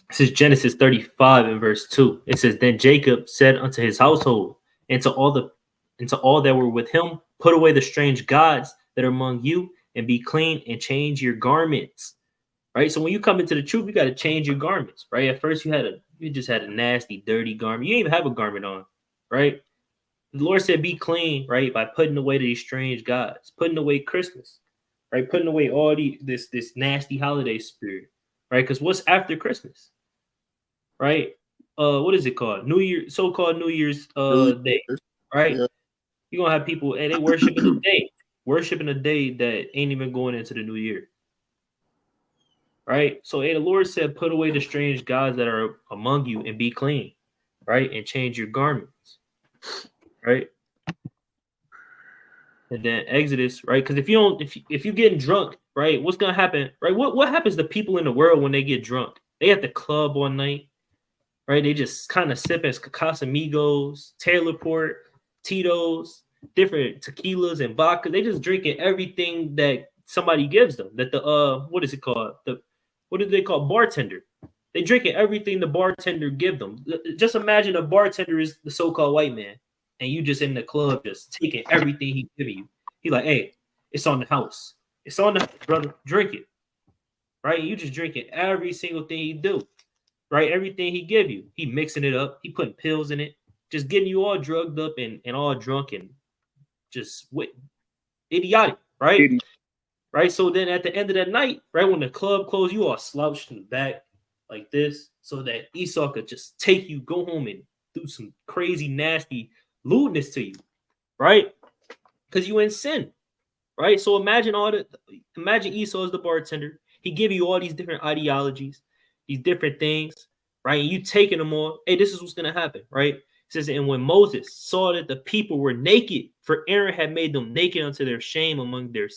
this is Genesis 35 and verse 2. It says, Then Jacob said unto his household and to all that were with him, put away the strange gods that are among you, and be clean and change your garments. Right. So when you come into the truth, you got to change your garments. Right. At first you just had a nasty, dirty garment. You didn't even have a garment on. Right. The Lord said, be clean, right? By putting away these strange gods, putting away Christmas, right? Putting away all this nasty holiday spirit, right? Because what's after Christmas, right? What is it called? New Year, so-called New Year's day, right? Yeah. You're gonna have people and they worshiping a day that ain't even going into the new year. Right? So the Lord said, put away the strange gods that are among you and be clean, right? And change your garments. Right? And then Exodus, right? Because if you getting drunk, right, what's gonna happen, right? What happens to people in the world when they get drunk? They at the club all night, right? They just kind of sipping Casamigos, Taylor Port, Tito's, different tequilas and vodka. They just drinking everything that somebody gives them. That the what is it called? What do they call bartender? They drinking everything the bartender give them. Just imagine a bartender is the so-called white man, and you just in the club just taking everything he giving you. He like, hey, it's on the house. It's on the house, brother. Drink it. Right? You just drinking every single thing he do. Right? Everything he give you. He mixing it up. He putting pills in it. Just getting you all drugged up and all drunk and just idiotic. Right? Right? So then at the end of that night, right when the club closed, you all slouched in the back like this so that Esau could just take you, go home and do some crazy, nasty lewdness to you, right? Because you in sin, right? So imagine Esau as the bartender. He give you all these different ideologies, these different things, right? And you taking them all. Hey, this is what's going to happen, right? It says, and when Moses saw that the people were naked, for Aaron had made them naked unto their shame among their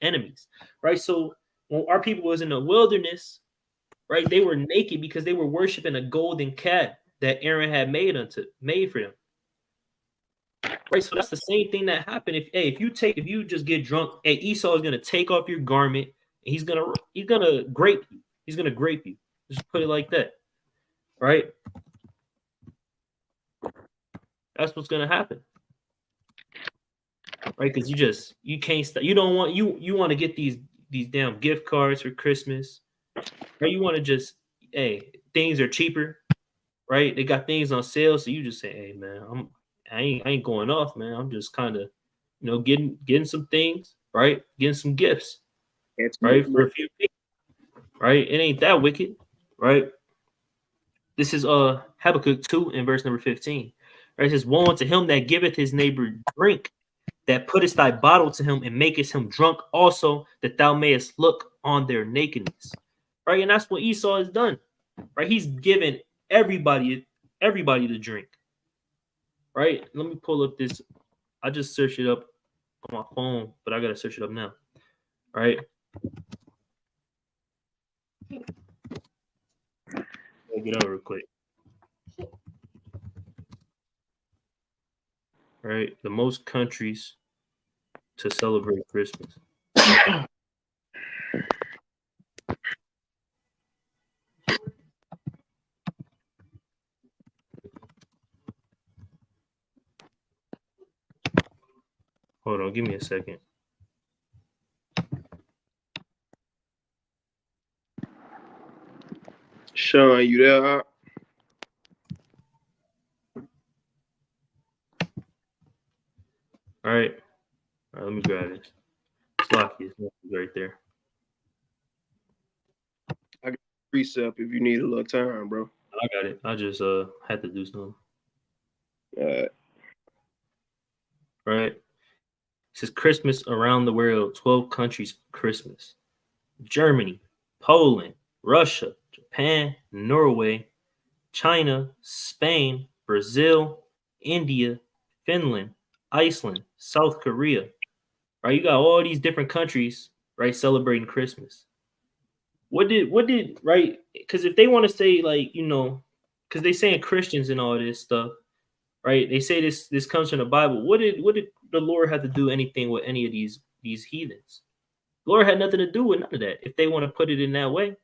enemies, right? So when our people was in the wilderness, right, they were naked because they were worshiping a golden calf that Aaron had made for them. Right, so that's the same thing that happened. If you just get drunk, Esau is gonna take off your garment and he's gonna grape you. He's gonna grape you. Just put it like that, right? That's what's gonna happen, right? Because you can't stop. You don't want you want to get these damn gift cards for Christmas, right? You want to just things are cheaper, right? They got things on sale, so you just say, hey man, I ain't going off, man. I'm just kind of, getting some things, right? Getting some gifts, right? For a few people, right? It ain't that wicked, right? This is Habakkuk 2 in verse number 15. Right? It says, woe unto him that giveth his neighbor drink, that puttest thy bottle to him and makest him drunk also, that thou mayest look on their nakedness. Right? And that's what Esau has done. Right? He's given everybody to drink. Right? Let me pull up this. I just searched it up on my phone, but I gotta search it up now. Right? I'll get out real quick. Right? The most countries to celebrate Christmas. Hold on, give me a second. Sean, you there? All right. Let me grab it. Slocky is right there. I got precept if you need a little time, bro. I got it. I just had to do something. Right. It says Christmas around the world, 12 countries Christmas. Germany, Poland, Russia, Japan, Norway, China, Spain, Brazil, India, Finland, Iceland, South Korea. Right? You got all these different countries, right, celebrating Christmas. What did right? Because if they want to say like, because they saying Christians and all this stuff, right? They say this comes from the Bible. What did the Lord have to do anything with any of these heathens? The Lord had nothing to do with none of that. If they want to put it in that way,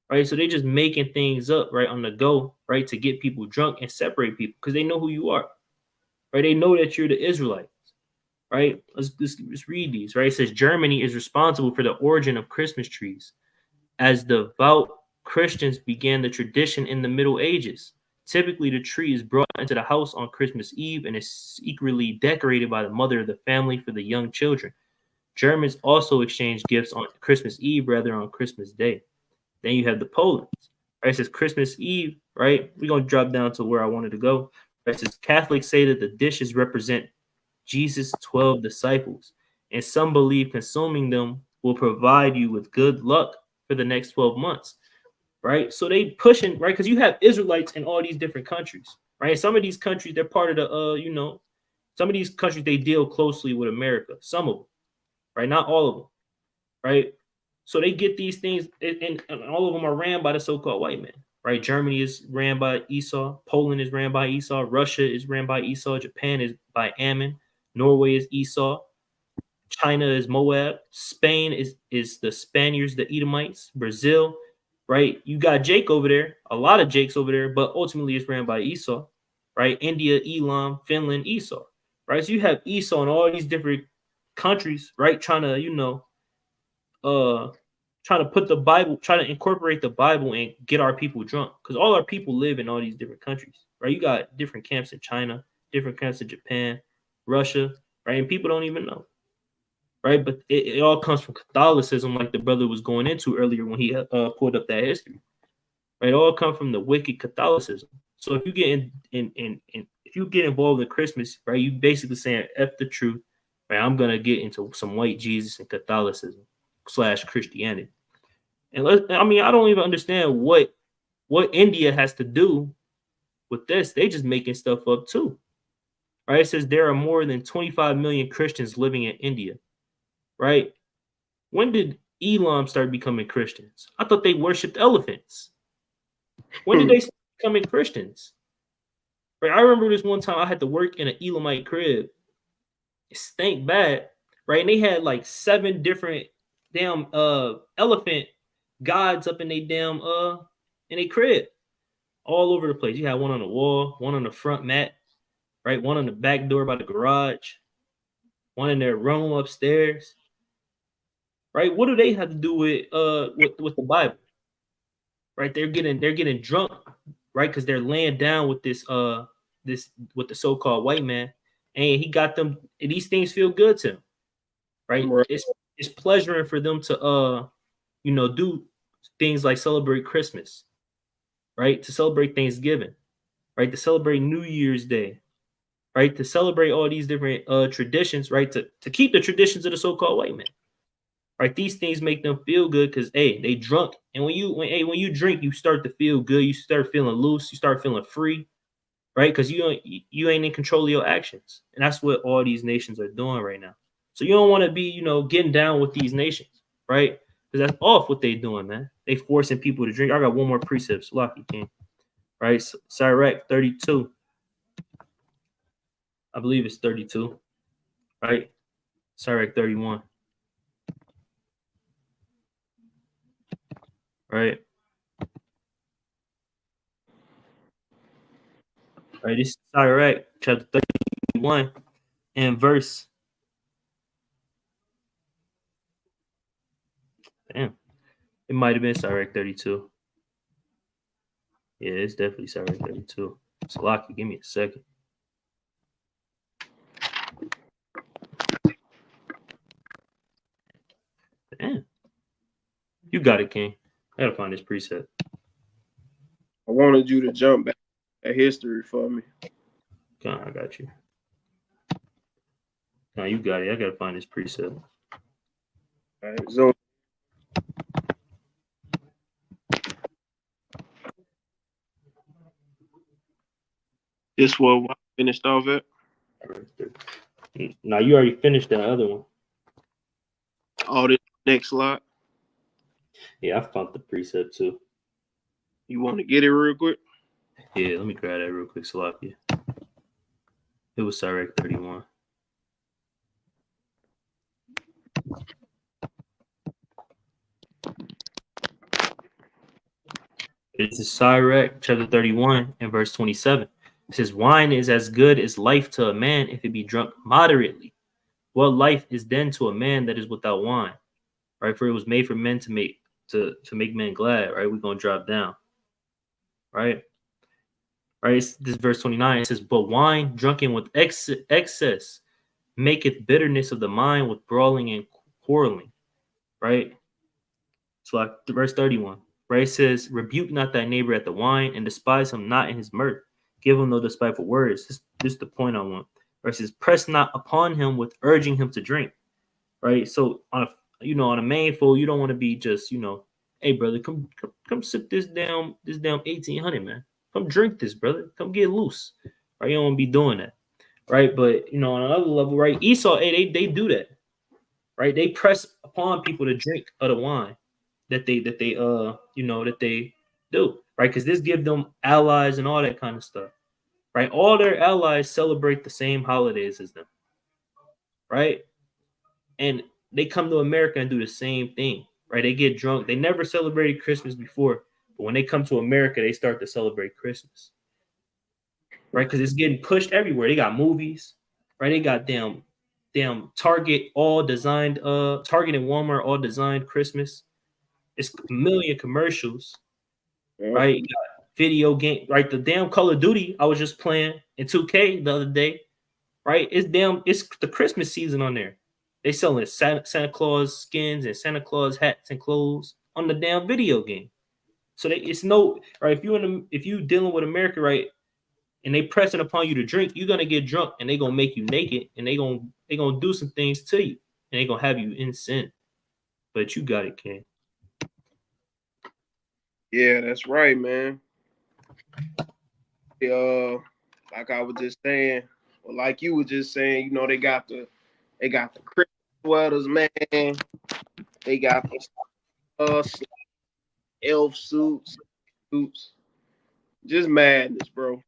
right? So they just making things up right on the go, right, to get people drunk and separate people because they know who you are, right? They know that you're the Israelites, right? Let's read these, right? It says Germany is responsible for the origin of Christmas trees, as devout Christians began the tradition in the Middle Ages. Typically, the tree is brought into the house on Christmas Eve and is secretly decorated by the mother of the family for the young children. Germans also exchange gifts on Christmas Eve rather on Christmas Day. Then you have the Poland. Right? It says Christmas Eve, right? We're going to drop down to where I wanted to go. Right? It says Catholics say that the dishes represent Jesus' 12 disciples, and some believe consuming them will provide you with good luck for the next 12 months. Right? So they pushing, right? Because you have Israelites in all these different countries, right? Some of these countries, they're part of the, some of these countries, they deal closely with America. Some of them, right? Not all of them, right? So they get these things, and all of them are ran by the so-called white man, right? Germany is ran by Esau. Poland is ran by Esau. Russia is ran by Esau. Japan is by Ammon. Norway is Esau. China is Moab. Spain is the Spaniards, the Edomites. Brazil, right? You got Jake over there, a lot of Jakes over there, but ultimately it's ran by Esau, right? India, Elam, Finland, Esau, right? So you have Esau in all these different countries, right? Trying to, trying to put the Bible, trying to incorporate the Bible and get our people drunk, because all our people live in all these different countries, right? You got different camps in China, different camps in Japan, Russia, right? And people don't even know, right? But it all comes from Catholicism, like the brother was going into earlier when he pulled up that history, right? It all comes from the wicked Catholicism. So if you get in if you get involved in Christmas, right, you basically saying F the truth, right? I'm gonna get into some white Jesus and Catholicism / Christianity. And I don't even understand what India has to do with this. They just making stuff up too, right? It says there are more than 25 million Christians living in India, right? When did Elam start becoming Christians? I thought they worshipped elephants. When did they start becoming Christians? Right? I remember this one time I had to work in an Elamite crib. It stank bad, right? And they had like 7 different damn elephant gods up in they damn in a crib all over the place. You had one on the wall, one on the front mat, right? One on the back door by the garage, one in their room upstairs. Right? What do they have to do with the Bible? Right? They're getting drunk, right? Because they're laying down with this with the so-called white man, and he got them. These things feel good to him, right? It's pleasuring for them to do things like celebrate Christmas, right? To celebrate Thanksgiving, right? To celebrate New Year's Day, right? To celebrate all these different traditions, right? To keep the traditions of the so-called white man. Right, these things make them feel good because they drunk, and when you drink, you start to feel good. You start feeling loose. You start feeling free, right? Because you ain't in control of your actions, and that's what all these nations are doing right now. So you don't want to be getting down with these nations, right? Because that's off what they doing, man. They forcing people to drink. I got one more precept, Lucky King, right? Sirach 32, I believe it's 32, right? Sirach 31. Right. Right. This is Sirach chapter 31 and verse. Damn. It might have been Sirach 32. Yeah, it's definitely Sirach 32. Salaki, give me a second. Damn. You got it, King. I gotta find this preset. I wanted you to jump back at history for me. Come on, I got you. No, you got it. I gotta find this preset. All right, so this what I finished off at. Now you already finished that other one. All this next slide. Yeah, I found the preset too. You want to get it real quick? Yeah, let me grab that real quick, Salaki. It was Sirach 31. This is Sirach chapter 31 and verse 27. It says, wine is as good as life to a man if it be drunk moderately. What life is then to a man that is without wine? Right? For it was made for men to make men glad, right? We're gonna drop down. Right? Right? This verse 29, it says, but wine drunken with excess maketh bitterness of the mind with brawling and quarreling. Right? So like verse 31, right? It says, rebuke not thy neighbor at the wine and despise him not in his mirth. Give him no despiteful words. This is the point I want. Right? It says, press not upon him with urging him to drink. Right? So on a main fold, you don't want to be just, hey brother, come sip this damn 1800, man. Come drink this, brother. Come get loose. Right? You don't want to be doing that. Right? But on another level, right? Esau, hey, they do that. Right? They press upon people to drink of the wine that they do, right? Because this give them allies and all that kind of stuff, right? All their allies celebrate the same holidays as them, right? And they come to America and do the same thing, right? They get drunk. They never celebrated Christmas before, but when they come to America, they start to celebrate Christmas, right? Because it's getting pushed everywhere. They got movies, right? They got damn Target all designed, Target and Walmart all designed Christmas. It's a million commercials, right? You got video game, right? The damn Call of Duty I was just playing in 2K the other day, right? It's the Christmas season on there. They selling Santa Claus skins and Santa Claus hats and clothes on the damn video game. So it's no right. If you dealing with America, right, and they pressing upon you to drink, you're gonna get drunk and they gonna make you naked and they gonna do some things to you and they gonna have you in sin. But you got it, King. Yeah, that's right, man. Like I was just saying, or like you were just saying, they got the Christmas sweaters, man. They got the elf suits, just madness, bro.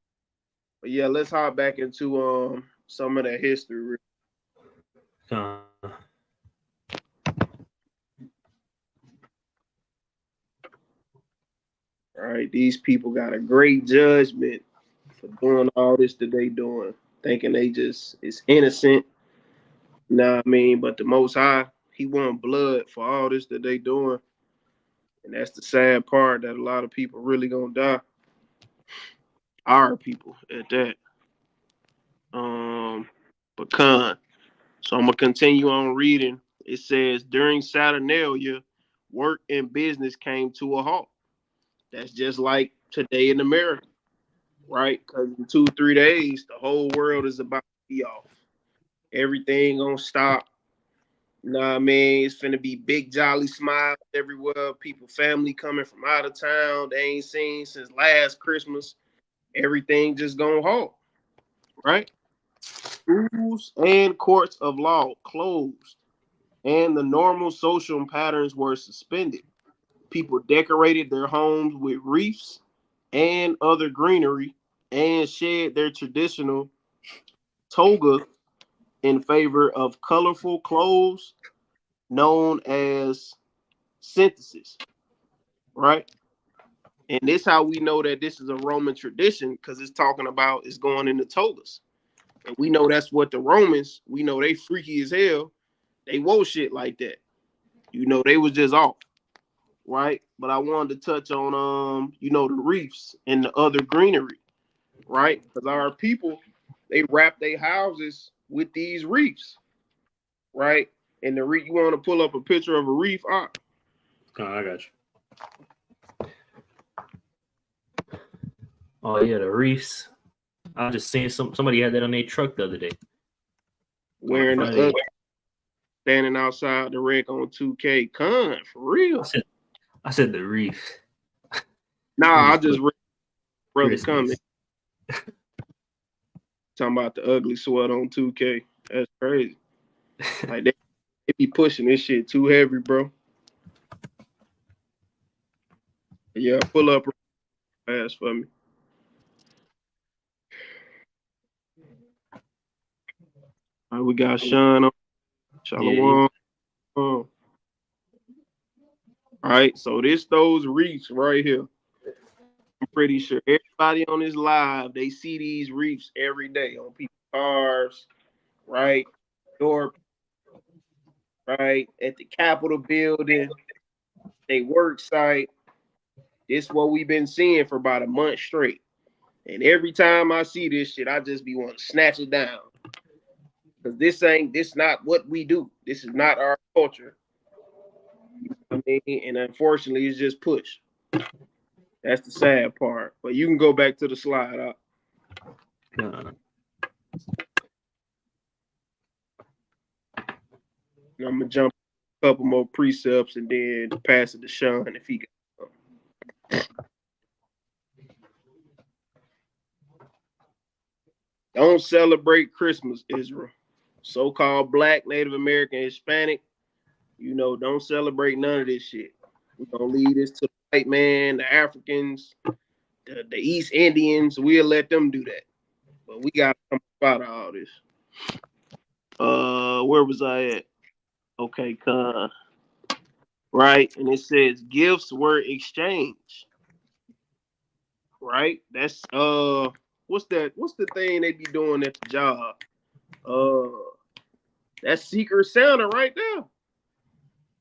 But yeah, let's hop back into some of that history. All right, these people got a great judgment for doing all this that they doing, thinking they just is innocent. Nah, I mean, but the Most High, He want blood for all this that they doing, and that's the sad part that a lot of people really gonna die. Our people at that. But so I'm gonna continue on reading. It says during Saturnalia, work and business came to a halt. That's just like today in America, right? Because in 2-3 days, the whole world is about to be off. Everything gonna stop. You know what I mean? It's finna be big jolly smiles everywhere. People, family coming from out of town. They ain't seen since last Christmas. Everything just gonna halt, right? Schools and courts of law closed, and the normal social patterns were suspended. People decorated their homes with wreaths and other greenery and shed their traditional toga in favor of colorful clothes known as synthesis, right? And this how we know that this is a Roman tradition because it's going into togas. And we know that's what the Romans, we know they freaky as hell. They wore shit like that. They was just off. right? But I wanted to touch on the reefs and the other greenery, right? Because our people, they wrap their houses with these reefs, right? And the reef, you want to pull up a picture of a reef? Oh, I got you. Oh yeah, the reefs. I was just seeing somebody had that on their truck the other day. Wearing the standing outside the wreck on 2K. Con, for real. I said the reef. Nah, I just read brother Christmas. comment. Talking about the ugly sweat on 2K. That's crazy. Like they be pushing this shit too heavy, bro. Yeah, pull up fast for me. All right, we got Sean on Shalom. All right, so those reefs right here. I'm pretty sure everybody on this live, they see these reefs every day on people's cars, right? Door, right? At the Capitol building, they work site. This is what we've been seeing for about a month straight. And every time I see this shit, I just be wanting to snatch it down. Because this not what we do. This is not our culture. You know what I mean? And unfortunately, it's just pushed. That's the sad part. But you can go back to the slide up. I'm gonna jump a couple more precepts and then pass it to Sean if he got some. Don't celebrate Christmas, Israel. So-called Black, Native American, Hispanic, don't celebrate none of this shit. We're gonna leave this to the white man, the Africans, the East Indians. We'll let them do that. But we gotta come out of all this. Where was I at? Okay, right, and it says gifts were exchanged. Right? That's what's that? What's the thing they be doing at the job? That's Secret Santa right there.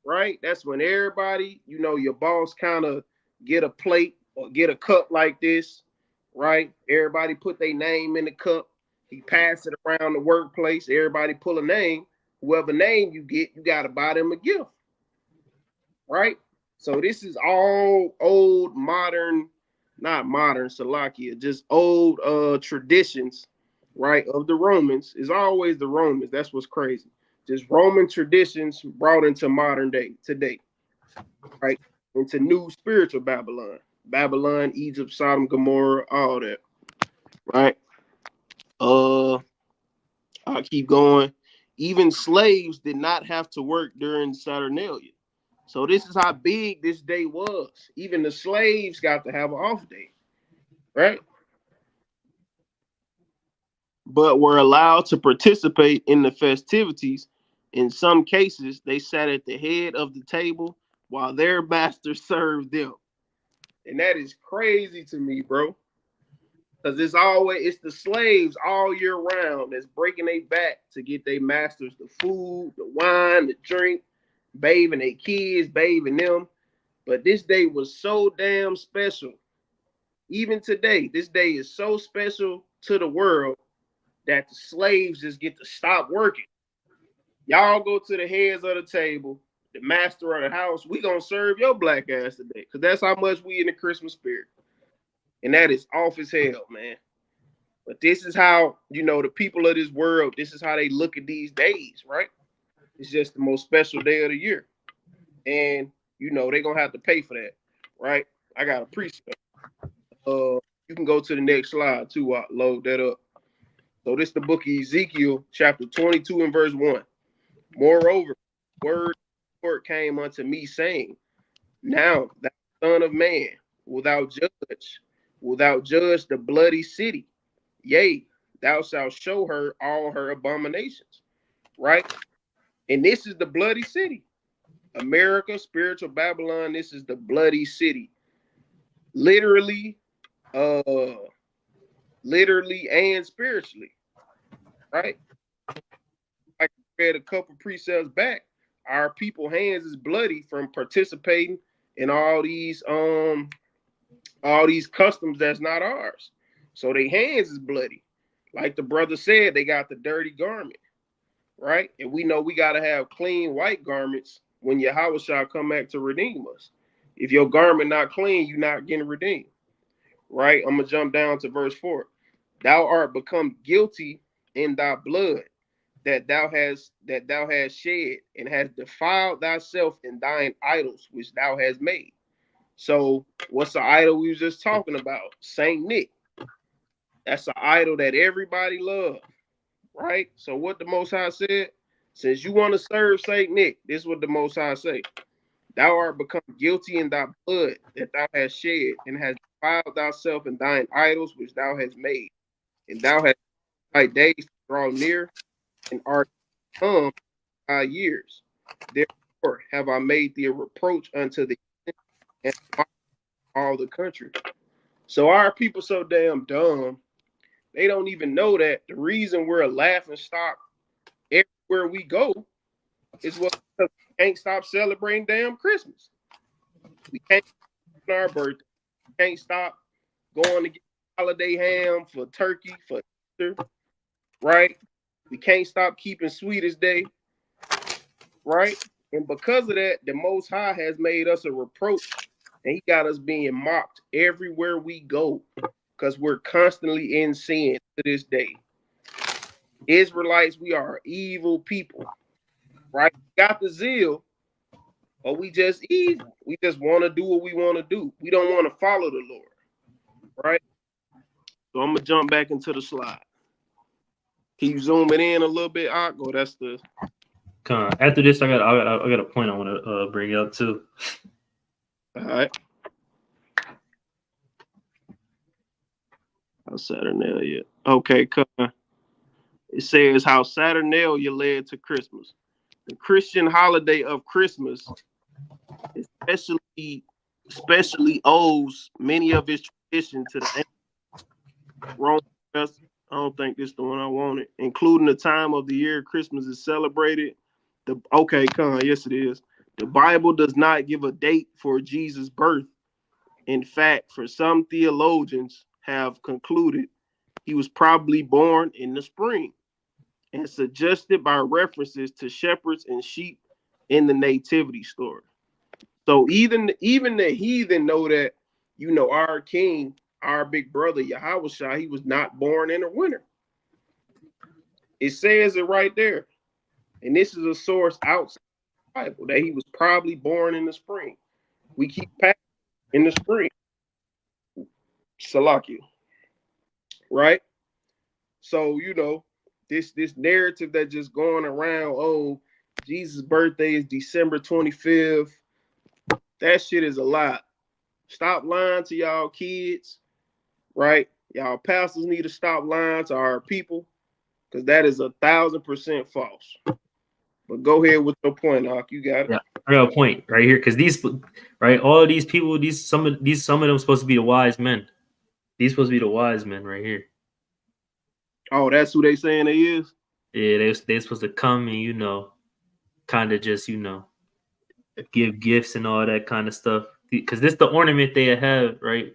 Right? That's when everybody, your boss kind of get a plate or get a cup like this, right? Everybody put their name in the cup. He pass it around the workplace. Everybody pull a name. Whoever name you get, you got to buy them a gift, right? So this is all old, modern, not modern, Salakia, just old traditions, right, of the Romans. It's always the Romans. That's what's crazy. Just Roman traditions brought into modern day today, right? Into new spiritual Babylon, Egypt, Sodom, Gomorrah, all that, right? I'll keep going. Even slaves did not have to work during Saturnalia. So this is how big this day was. Even the slaves got to have an off day, right? But were allowed to participate in the festivities. In some cases, they sat at the head of the table while their master served them. And that is crazy to me, bro. Because it's the slaves all year round that's breaking their back to get their masters the food, the wine, the drink, bathing their kids, bathing them. But this day was so damn special. Even today, this day is so special to the world that the slaves just get to stop working. Y'all go to the heads of the table, the master of the house. We gonna serve your black ass today, because that's how much we in the Christmas spirit. And that is off as hell, man. But this is how, the people of this world, this is how they look at these days, right? It's just the most special day of the year. And, they're going to have to pay for that, right? I got a precept. You can go to the next slide, too. I'll load that up. So this is the book of Ezekiel, chapter 22 and verse 1. Moreover, word came unto me, saying, now, thou son of man, wilt thou judge the bloody city? Yea, thou shalt show her all her abominations, right? And this is the bloody city. America, spiritual Babylon, this is the bloody city. Literally and spiritually, right? Like I read a couple precepts back, our people hands is bloody from participating and all these customs that's not ours. So their hands is bloody. Like the brother said, they got the dirty garment, right? And we know we got to have clean white garments when Yahweh shall come back to redeem us. If your garment not clean, you're not getting redeemed, right? I'm gonna jump down to verse 4. Thou art become guilty in thy blood that thou hast shed, and hast defiled thyself in thine idols which thou hast made. So what's the idol we was just talking about? Saint Nick. That's an idol that everybody loves, right? So what the Most High said, since you want to serve Saint Nick, this is what the Most High say. Thou art become guilty in thy blood that thou hast shed, and hast defiled thyself in thine idols which thou hast made. And thou hast thy days to draw near, and art come thy years. Therefore have I made thee a reproach unto the and all the country. So our people so damn dumb, they don't even know that the reason we're a laughing stock everywhere we go is what we can't stop celebrating damn Christmas. We can't on our birthday. We can't stop going to get holiday ham for turkey, for Easter, right? We can't stop keeping Sweetest Day, right? And because of that, the Most High has made us a reproach, and he got us being mocked everywhere we go because we're constantly in sin to this day. Israelites, we are evil people, right? We got the zeal, but we just evil. We just want to do what we want to do. We don't want to follow the Lord, right? So I'm gonna jump back into the slide. Can you zoom it in a little bit, Akko? That's the. After this, I got a point I want to bring up too. All right. How Saturnalia? Okay, it says how Saturnalia led to Christmas. The Christian holiday of Christmas, especially owes many of its tradition to the Roman. I don't think this is the one I wanted. Including the time of the year Christmas is celebrated. Yes it is. The Bible does not give a date for Jesus' birth. In fact, for some theologians have concluded he was probably born in the spring, and suggested by references to shepherds and sheep in the nativity story. So even the heathen know that, our king, our big brother Yahushua, he was not born in the winter. It says it right there. And this is a source outside the Bible that he was probably born in the spring. We keep passing in the spring. Salakia. Right? So, this narrative that just going around, oh, Jesus' birthday is December 25th. That shit is a lie. Stop lying to y'all kids, right? Y'all pastors need to stop lying to our people, because that is 1,000% false. But go ahead with your point, Hawk. You got it. Yeah, I got a point right here, because all of these people, some of them supposed to be the wise men. These supposed to be the wise men right here. Oh, that's who they saying they is? Yeah, they're supposed to come and kind of just give gifts and all that kind of stuff, because this the ornament they have, right?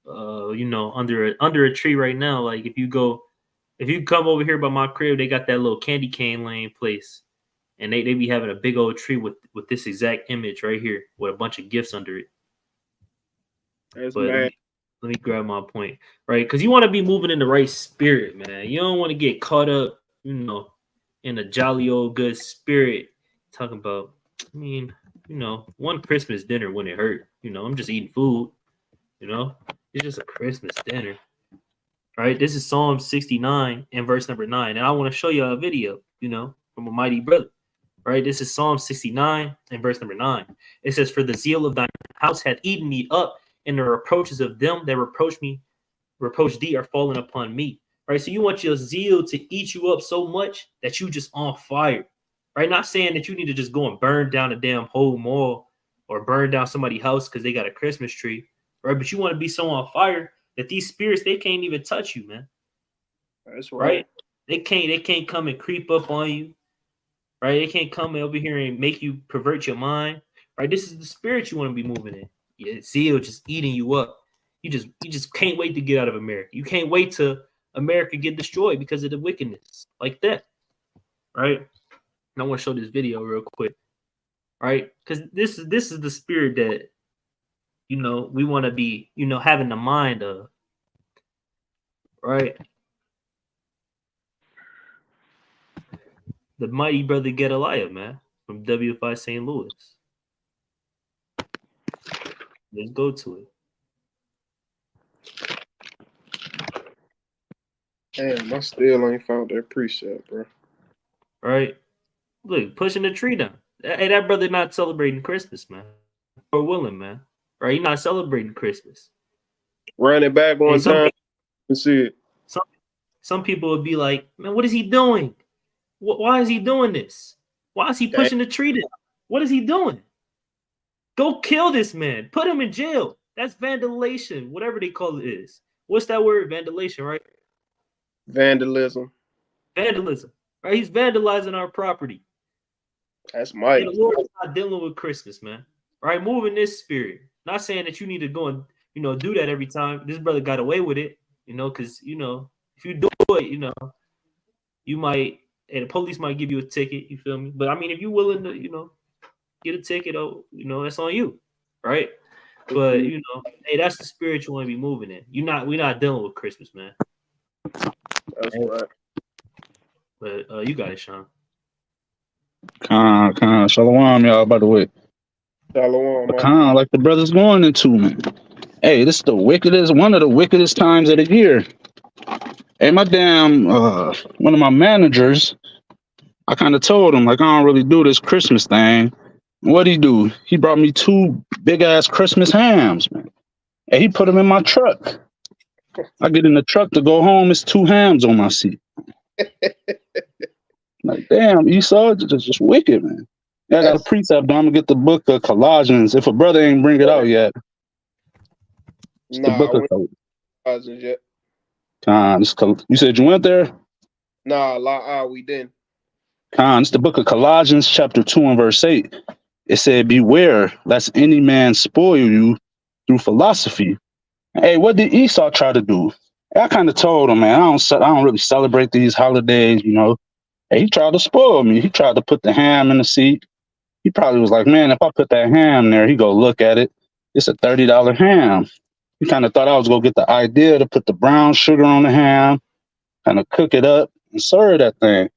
Under a tree right now. Like if you come over here by my crib, they got that little candy cane lane place, and they be having a big old tree with this exact image right here with a bunch of gifts under it. That's but mad. Let me grab my point, right? Because you want to be moving in the right spirit, man. You don't want to get caught up, in a jolly old good spirit. Talking about, one Christmas dinner when it hurt. I'm just eating food. It's just a Christmas dinner. All right, this is Psalm 69 and verse number 9. And I want to show you a video, from a mighty brother. Right, this is Psalm 69 and verse number 9. It says, "For the zeal of thine house hath eaten me up, and the reproaches of them that reproach thee are fallen upon me." Right, so you want your zeal to eat you up so much that you just on fire. Right, not saying that you need to just go and burn down a damn whole mall or burn down somebody's house because they got a Christmas tree. Right, but you want to be so on fire that these spirits, they can't even touch you, man. That's right. They can't come and creep up on you. Right, they can't come over here and make you pervert your mind. right? This is the spirit you want to be moving in. Yeah, zeal just eating you up. You just can't wait to get out of America. You can't wait to America get destroyed because of the wickedness like that, right? And I want to show this video real quick, right? Because this is the spirit that we want to be having the mind of, right? The mighty brother Gedaliah, man, from WFI St. Louis. Let's go to it. Damn, I still ain't found that precept, bro. Right? Look, pushing the tree down. Hey, that brother not celebrating Christmas, man. Or willing, man. Right? He's not celebrating Christmas. Run it back one time and see it. Some people would be like, man, what is he doing? Why is he doing this? Why is he pushing the tree down? What is he doing? Go kill this man. Put him in jail. That's vandalization, whatever they call it is. What's that word? Vandalization, right? Vandalism. Vandalism. Right? He's vandalizing our property. That's Mike. And the Lord is not dealing with Christmas, man. Right? Move in this spirit. Not saying that you need to go and do that every time. This brother got away with it, because if you do it, you might, and the police might give you a ticket. You feel me? But I mean, if you're willing to, get a ticket, that's on you, right? But hey, that's the spirit you want to be moving in. We're not dealing with Christmas, man. That's right. But you got it, Sean. Khan, shalom, y'all. By the way, Shalom, man. Khan, like the brother's going into, man. Hey, this is one of the wickedest times of the year. Hey, my damn, one of my managers, I kind of told him, like, I don't really do this Christmas thing. What'd he do? He brought me 2 big-ass Christmas hams, man. And he put them in my truck. I get in the truck to go home, it's 2 hams on my seat. Like, damn, Esau, it's just wicked, man. Yeah, I got a precept, though. I'm going to get the book of Colossians. If a brother ain't bring it out yet. It's the book of Colossians yet. You said you went there? Nah, we didn't. It's the book of Colossians, chapter 2 and verse 8. It said, beware, lest any man spoil you through philosophy. Hey, what did Esau try to do? I kind of told him, man, I don't really celebrate these holidays, Hey, he tried to spoil me. He tried to put the ham in the seat. He probably was like, man, if I put that ham there, he go look at it. It's a $30 ham. He kind of thought I was going to get the idea to put the brown sugar on the ham, kind of cook it up and serve that thing.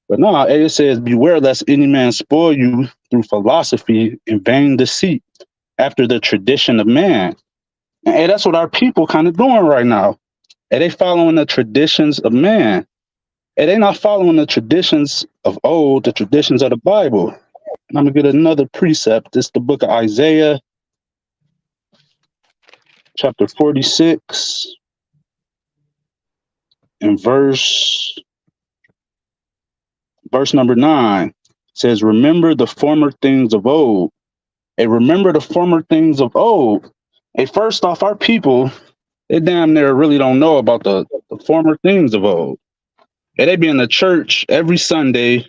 But no, it says, beware lest any man spoil you through philosophy and vain deceit after the tradition of man. And hey, that's what our people kind of doing right now. And they following the traditions of man. And they not following the traditions of old, the traditions of the Bible. And I'm going to get another precept. This is the book of Isaiah, chapter 46, and verse number 9. Says, remember the former things of old. Hey, remember the former things of old. Hey, first off, our people, they damn near really don't know about the former things of old. Hey, they be in the church every Sunday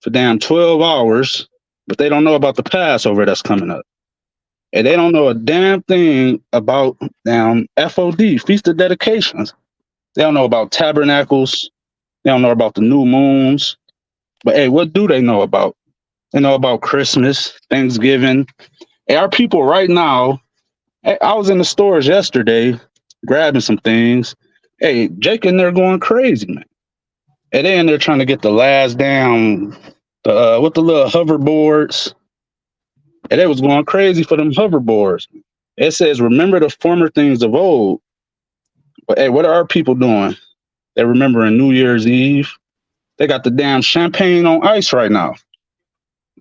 for damn 12 hours, but they don't know about the Passover that's coming up. And they don't know a damn thing about damn FOD, Feast of Dedications. They don't know about tabernacles. They don't know about the new moons. But hey, what do they know about? They know about Christmas, Thanksgiving. Hey, our people right now, hey, I was in the stores yesterday grabbing some things. Hey, Jake and they're going crazy, man. And they in there trying to get the last damn, with the little hoverboards. And they was going crazy for them hoverboards. It says, remember the former things of old. But hey, what are our people doing? They're remembering New Year's Eve. They got the damn champagne on ice right now.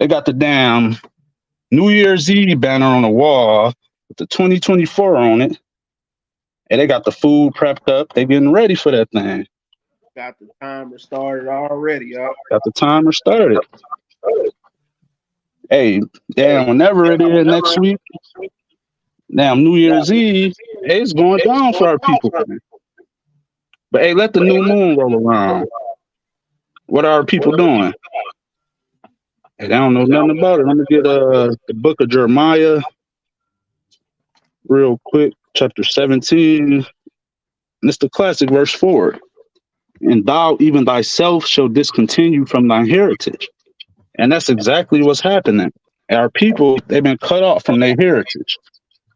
They got the damn New Year's Eve banner on the wall with the 2024 on it. And they got the food prepped up. They getting ready for that thing. Got the timer started already, y'all. Got the timer started. Hey, damn, whenever it is next week, damn New Year's Eve, hey, it's going down for our people, man. But hey, let the new moon roll around. What are our people doing? And I don't know nothing about it. Let me get the book of Jeremiah real quick, chapter 17. And it's the classic verse 4. And thou even thyself shall discontinue from thy heritage. And that's exactly what's happening. Our people, they've been cut off from their heritage.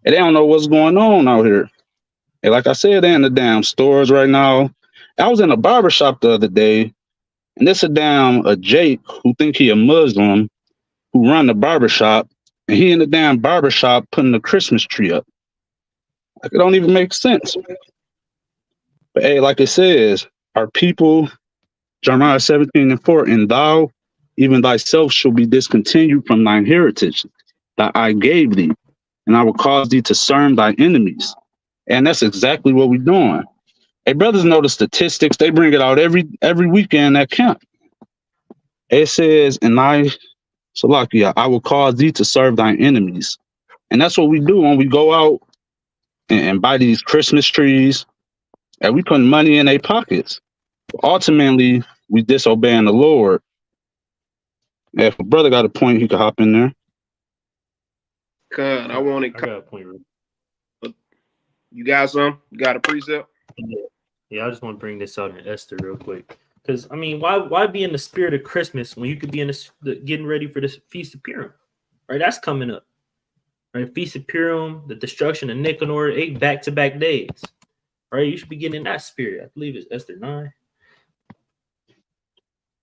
And they don't know what's going on out here. And like I said, they're in the damn stores right now. I was in a barber shop the other day, and this a Jake who think he a Muslim who run the barber shop, and he in the damn barber shop putting the Christmas tree up. Like it don't even make sense. But hey, like it says, our people, Jeremiah 17:4, and thou, even thyself, shall be discontinued from thine heritage that I gave thee, and I will cause thee to serve thy enemies. And that's exactly what we're doing. Hey, brothers know the statistics. They bring it out every weekend at camp. It says, and Salakia, I will cause thee to serve thine enemies. And that's what we do when we go out and buy these Christmas trees, and we put money in their pockets. Ultimately, we disobeying the Lord. If a brother got a point, he could hop in there. God, I wanted. I got a point. You got some? You got a precept? Yeah, I just want to bring this out in Esther real quick. Because, I mean, why be in the spirit of Christmas when you could be in the getting ready for the Feast of Purim? Right? That's coming up. Right? Feast of Purim, the destruction of Nicanor, 8 back-to-back days. Right? You should be getting in that spirit. I believe it's Esther 9.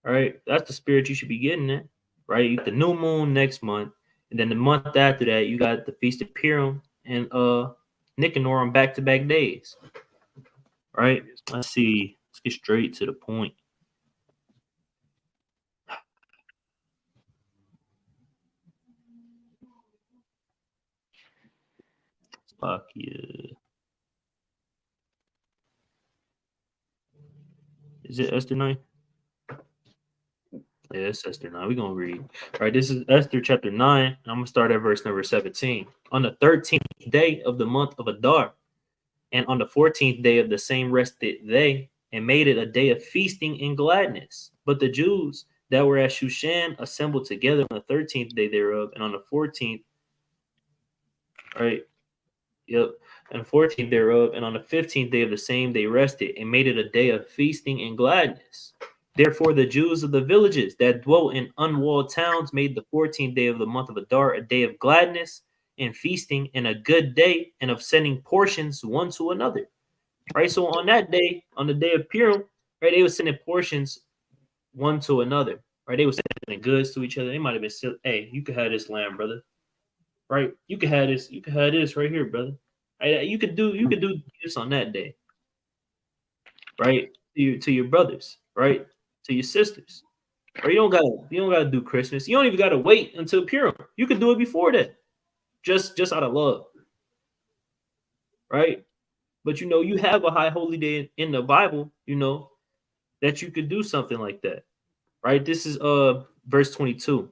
All right? That's the spirit you should be getting in. Right? The new moon next month. And then the month after that, you got the Feast of Purim and Nicanor on back-to-back days. Right? Let's see. Let's get straight to the point. Fuck yeah. Is it Esther 9? Yeah, it's Esther 9. We're going to read. All right, this is Esther chapter 9. And I'm going to start at verse number 17. On the 13th day of the month of Adar, and on the 14th day of the same rested they, and made it a day of feasting and gladness. But the Jews that were at Shushan assembled together on the 13th day thereof, and on the 14th, right? Yep. And 14th thereof, and on the 15th day of the same they rested, and made it a day of feasting and gladness. Therefore, the Jews of the villages that dwelt in unwalled towns made the 14th day of the month of Adar a day of gladness and feasting, and a good day, and of sending portions one to another. Right. So on that day, on the day of Purim, right, they were sending portions one to another. Right. They were sending goods to each other. They might have been still, hey, you could have this lamb, brother. Right. You could have this. You could have this right here, brother. Right? You could do this on that day. Right. To your brothers, right? To your sisters. Or you don't gotta do Christmas. You don't even gotta wait until Purim. You could do it before that. Just out of love. Right? But you have a high holy day in the Bible, that you could do something like that. Right? This is verse 22.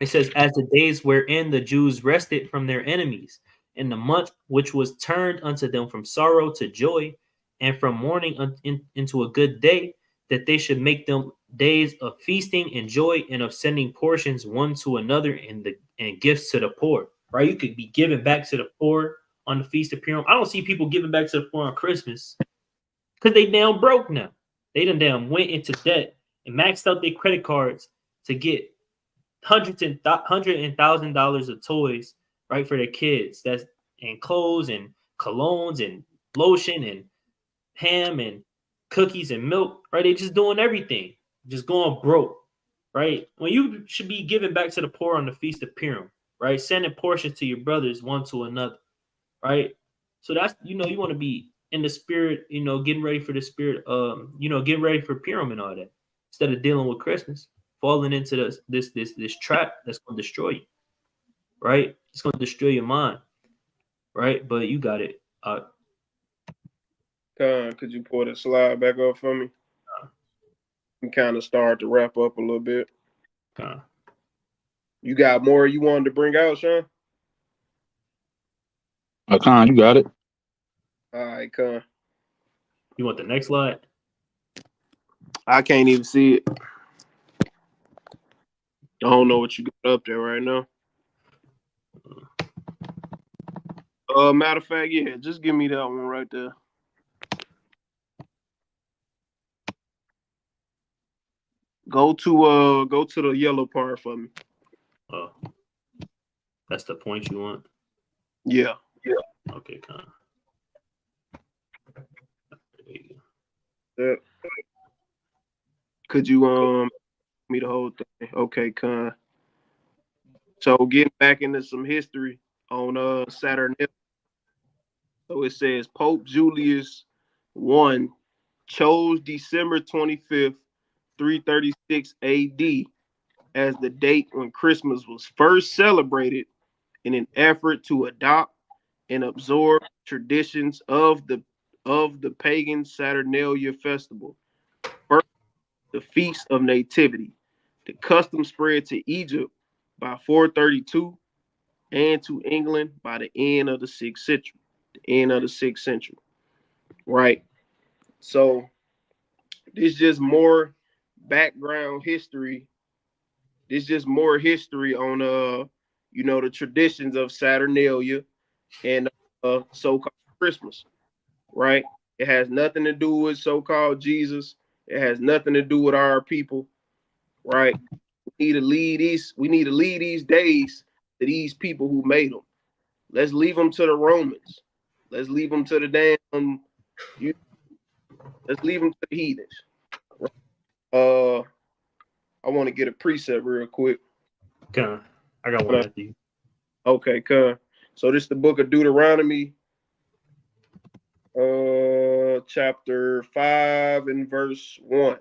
It says, as the days wherein the Jews rested from their enemies, in the month which was turned unto them from sorrow to joy, and from mourning into a good day, that they should make them days of feasting and joy, and of sending portions one to another, and gifts to the poor. Right? You could be giving back to the poor on the Feast of Purim. I don't see people giving back to the poor on Christmas because they damn broke now. They done damn went into debt and maxed out their credit cards to get $100,000 of toys, right, for their kids. That's and clothes and colognes and lotion and ham and cookies and milk, right? They just doing everything, just going broke, right? When you should be giving back to the poor on the Feast of Purim, right? Sending portions to your brothers one to another, right? So that's you want to be in the spirit, getting ready for the spirit, getting ready for Purim and all that, instead of dealing with Christmas, falling into this trap that's going to destroy you, right? It's going to destroy your mind, right? But you got it. Could you pull the slide back up for me? And kind of start to wrap up a little bit. You got more you wanted to bring out, Sean? You got it. All right, Con. You want the next slide? I can't even see it. I don't know what you got up there right now. Matter of fact, yeah, just give me that one right there. Go to the yellow part for me. Oh, that's the point you want. Yeah. Okay, kind of. Could you me the whole thing? Okay, Con. So getting back into some history on Saturnalia. So it says Pope Julius I chose December 25th, 336 AD as the date when Christmas was first celebrated in an effort to adopt and absorb traditions of the pagan Saturnalia festival. First, the Feast of Nativity. The custom spread to Egypt by 432 and to England by the end of the 6th century. Right? So this just more background history. This just more history on the traditions of Saturnalia and so-called Christmas, right? It has nothing to do with so-called Jesus. It has nothing to do with our people, right? We need to lead these days to these people who made them. Let's leave them to the Romans. Let's leave them to the damn. Let's leave them to the heathens. I want to get a precept real quick. Kind. I got one after you. Okay, so this is the book of Deuteronomy, chapter 5 and verse 1.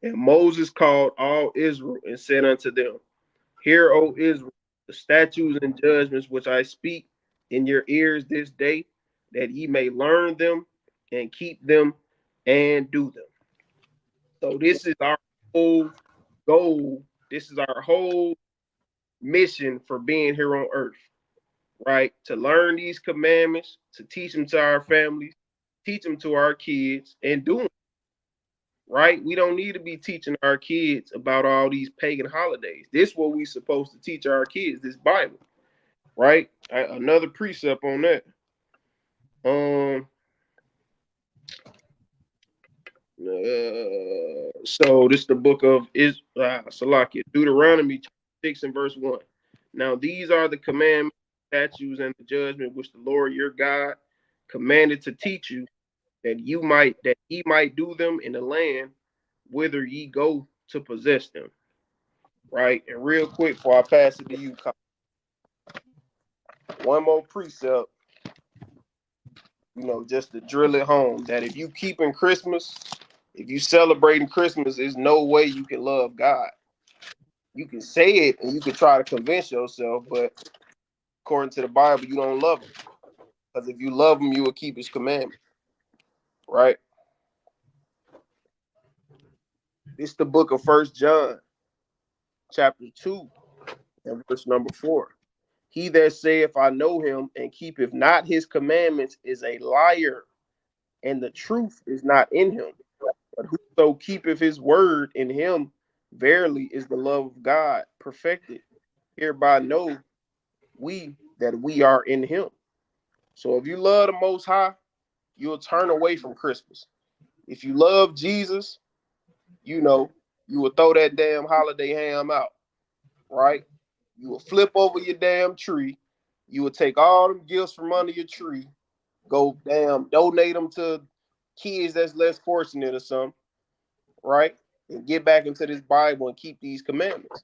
And Moses called all Israel and said unto them, Hear, O Israel, the statutes and judgments which I speak in your ears this day, that ye may learn them and keep them and do them. So this is our whole goal. This is our whole mission for being here on earth, right? To learn these commandments, to teach them to our families, teach them to our kids, and do them. Right? We don't need to be teaching our kids about all these pagan holidays. This is what we're supposed to teach our kids, this Bible. Right? Another precept on that. So this is the book of Salakia, Deuteronomy 6 and verse 1. Now these are the commandments, statutes, and the judgment which the Lord your God commanded to teach you, that ye might do them in the land whither ye go to possess them. Right? And real quick before I pass it to you, one more precept, just to drill it home, that if you keeping Christmas, if you celebrating Christmas, there's no way you can love God. You can say it and you can try to convince yourself, but according to the Bible, you don't love him. Because if you love him, you will keep his commandments. Right? This is the book of 1 John, chapter 2, and verse number 4. He that saith, I know him, and keepeth not his commandments is a liar, and the truth is not in him. But whoso keepeth his word, in him verily is the love of God perfected. Hereby know we that we are in him. So if you love the Most High, you'll turn away from Christmas. If you love Jesus, you will throw that damn holiday ham out, right? You will flip over your damn tree. You will take all them gifts from under your tree, go donate them to kids that's less fortunate or something, right? And get back into this Bible and keep these commandments.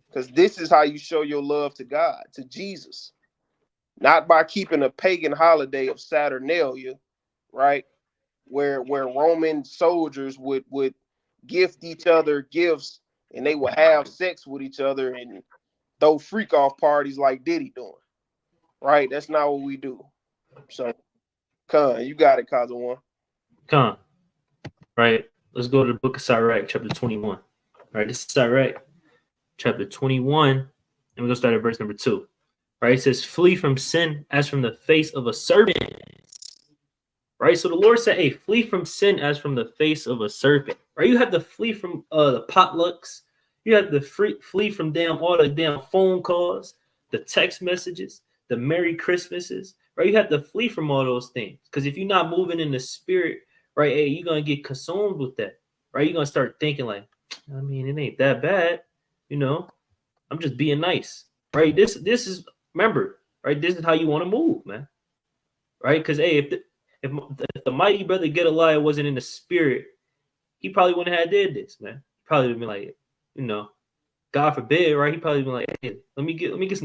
Because this is how you show your love to God, to Jesus. Not by keeping a pagan holiday of Saturnalia, right? Where Roman soldiers would gift each other gifts and they would have sex with each other and throw freak off parties like Diddy doing. Right? That's not what we do. So, Khan, you got it, Kazawan. Khan. Right. Let's go to the book of Sirach, chapter 21. All right, this is Sirach, chapter 21, and we're going to start at verse number 2. Right, it says, flee from sin as from the face of a serpent. Right, so the Lord said, hey, flee from sin as from the face of a serpent. Right, you have to flee from the potlucks You have to flee from all the damn phone calls, the text messages, the Merry Christmases, right? You have to flee from all those things. Because if you're not moving in the spirit, right, hey, you're going to get consumed with that, right? You're going to start thinking like, I mean, it ain't that bad, you know? I'm just being nice, right? This is, remember, right? This is how you want to move, man, right? Because, hey, if the mighty brother Gedaliah wasn't in the spirit, he probably wouldn't have did this, man. He probably would have been like, you know, God forbid, right? He probably been like, hey, let me get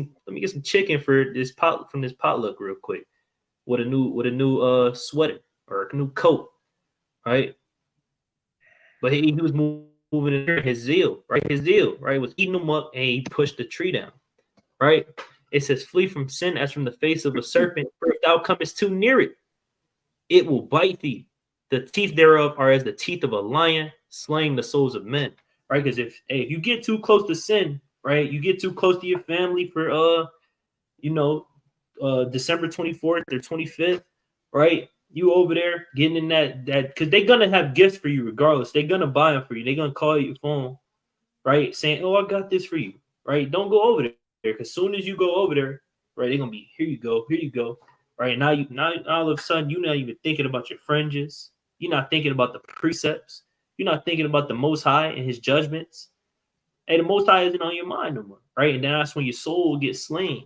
some chicken for this potluck real quick with a new sweater or a new coat, right? But he was moving in his zeal, right? His zeal, right, was eating them up, and he pushed the tree down, right? It says, flee from sin as from the face of a serpent, for if thou comest too near it, it will bite thee. The teeth thereof are as the teeth of a lion, slaying the souls of men. Right? Because if you get too close to sin, right, you get too close to your family for December 24th or 25th, right? You over there getting in that because they're gonna have gifts for you regardless. They're gonna buy them for you. They're gonna call your phone, right, saying, "Oh, I got this for you." Right? Don't go over there because as soon as you go over there, right, they're gonna be, "Here you go, here you go." Right now, now all of a sudden you're not even thinking about your fringes. You're not thinking about the precepts. You're not thinking about the Most High and His judgments. Hey, the Most High isn't on your mind no more, right? And that's when your soul gets slain,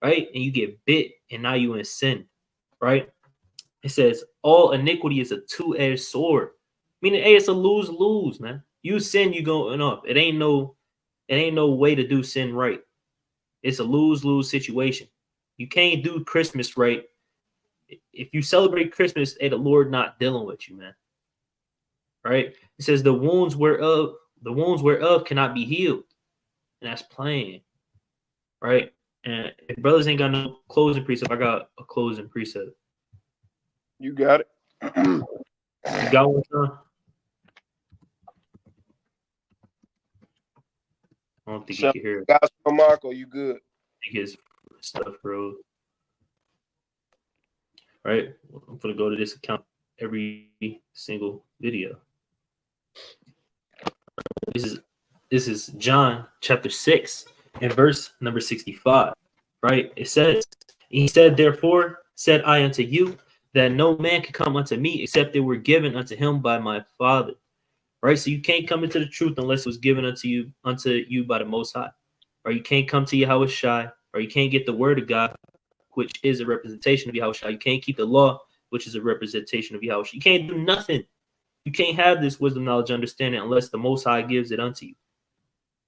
right? And you get bit, and now you in sin, right? It says all iniquity is a two-edged sword, meaning, hey, it's a lose-lose, man. You sin, you going up. It ain't no way to do sin right. It's a lose-lose situation. You can't do Christmas right. If you celebrate Christmas, hey, the Lord not dealing with you, man. Right? It says the wounds whereof cannot be healed. And that's plain. Right? And if brothers ain't got no closing precept, I got a closing precept. You got it. You got one, Sean? I don't think he can hear it. Guys from Marco, you good? I think his stuff froze. Right? I'm gonna go to this account every single video. This is John chapter 6 and verse number 65. Right? It says, he said, therefore said I unto you, that no man can come unto me except it were given unto him by my Father. Right? So you can't come into the truth unless it was given unto you by the Most High. Or you can't come to Yahweh Shai, or you can't get the word of God, which is a representation of Yahweh Shai. You can't keep the law, which is a representation of Yahweh Shai. You can't do nothing. You can't have this wisdom, knowledge, understanding unless the Most High gives it unto you.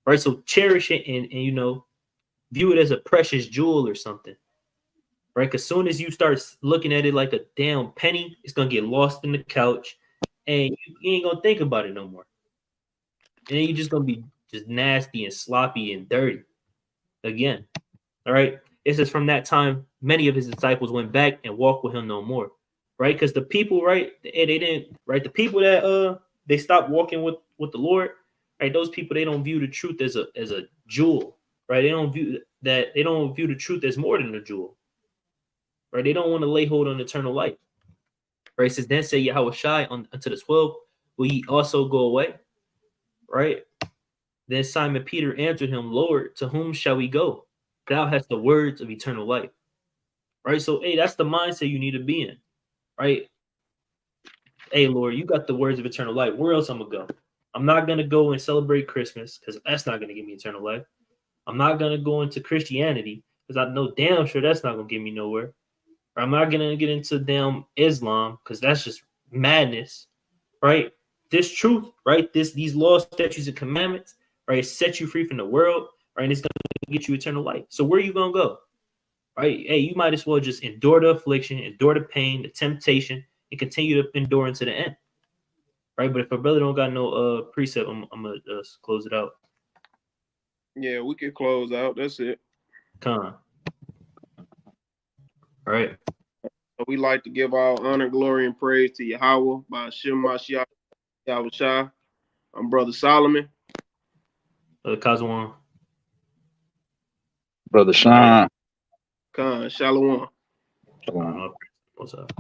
Right? So cherish it and view it as a precious jewel or something. Right? Because as soon as you start looking at it like a damn penny, it's going to get lost in the couch and you ain't going to think about it no more. And then you're just going to be just nasty and sloppy and dirty again. All right? It says from that time, many of his disciples went back and walked with him no more. Right? Because the people, right, they didn't, right? The people that they stopped walking with the Lord, right? Those people, they don't view the truth as a jewel, right? They don't view the truth as more than a jewel. Right? They don't want to lay hold on eternal life. Right? It says, then say Yahweh Shai unto the 12, will ye also go away? Right? Then Simon Peter answered him, Lord, to whom shall we go? Thou hast the words of eternal life. Right? So, hey, that's the mindset you need to be in. Right? Hey, Lord, you got the words of eternal life. Where else I'm going to go? I'm not going to go and celebrate Christmas because that's not going to give me eternal life. I'm not going to go into Christianity because I know damn sure that's not going to get me nowhere. Or I'm not going to get into damn Islam because that's just madness. Right? This truth, right? These laws, statutes, and commandments, right? Set you free from the world, right? And it's going to get you eternal life. So where are you going to go? Right? Hey, you might as well just endure the affliction, endure the pain, the temptation, and continue to endure into the end. Right? But if a brother don't got no precept, I'm going to just close it out. Yeah, we can close out. That's it. Con. All right. We like to give all honor, glory, and praise to Yahweh by Shem Mashiach Yahweh Shai. I'm Brother Solomon. Brother Kazwan. Brother Sean. Khan, Shalom. Shalom. What's up?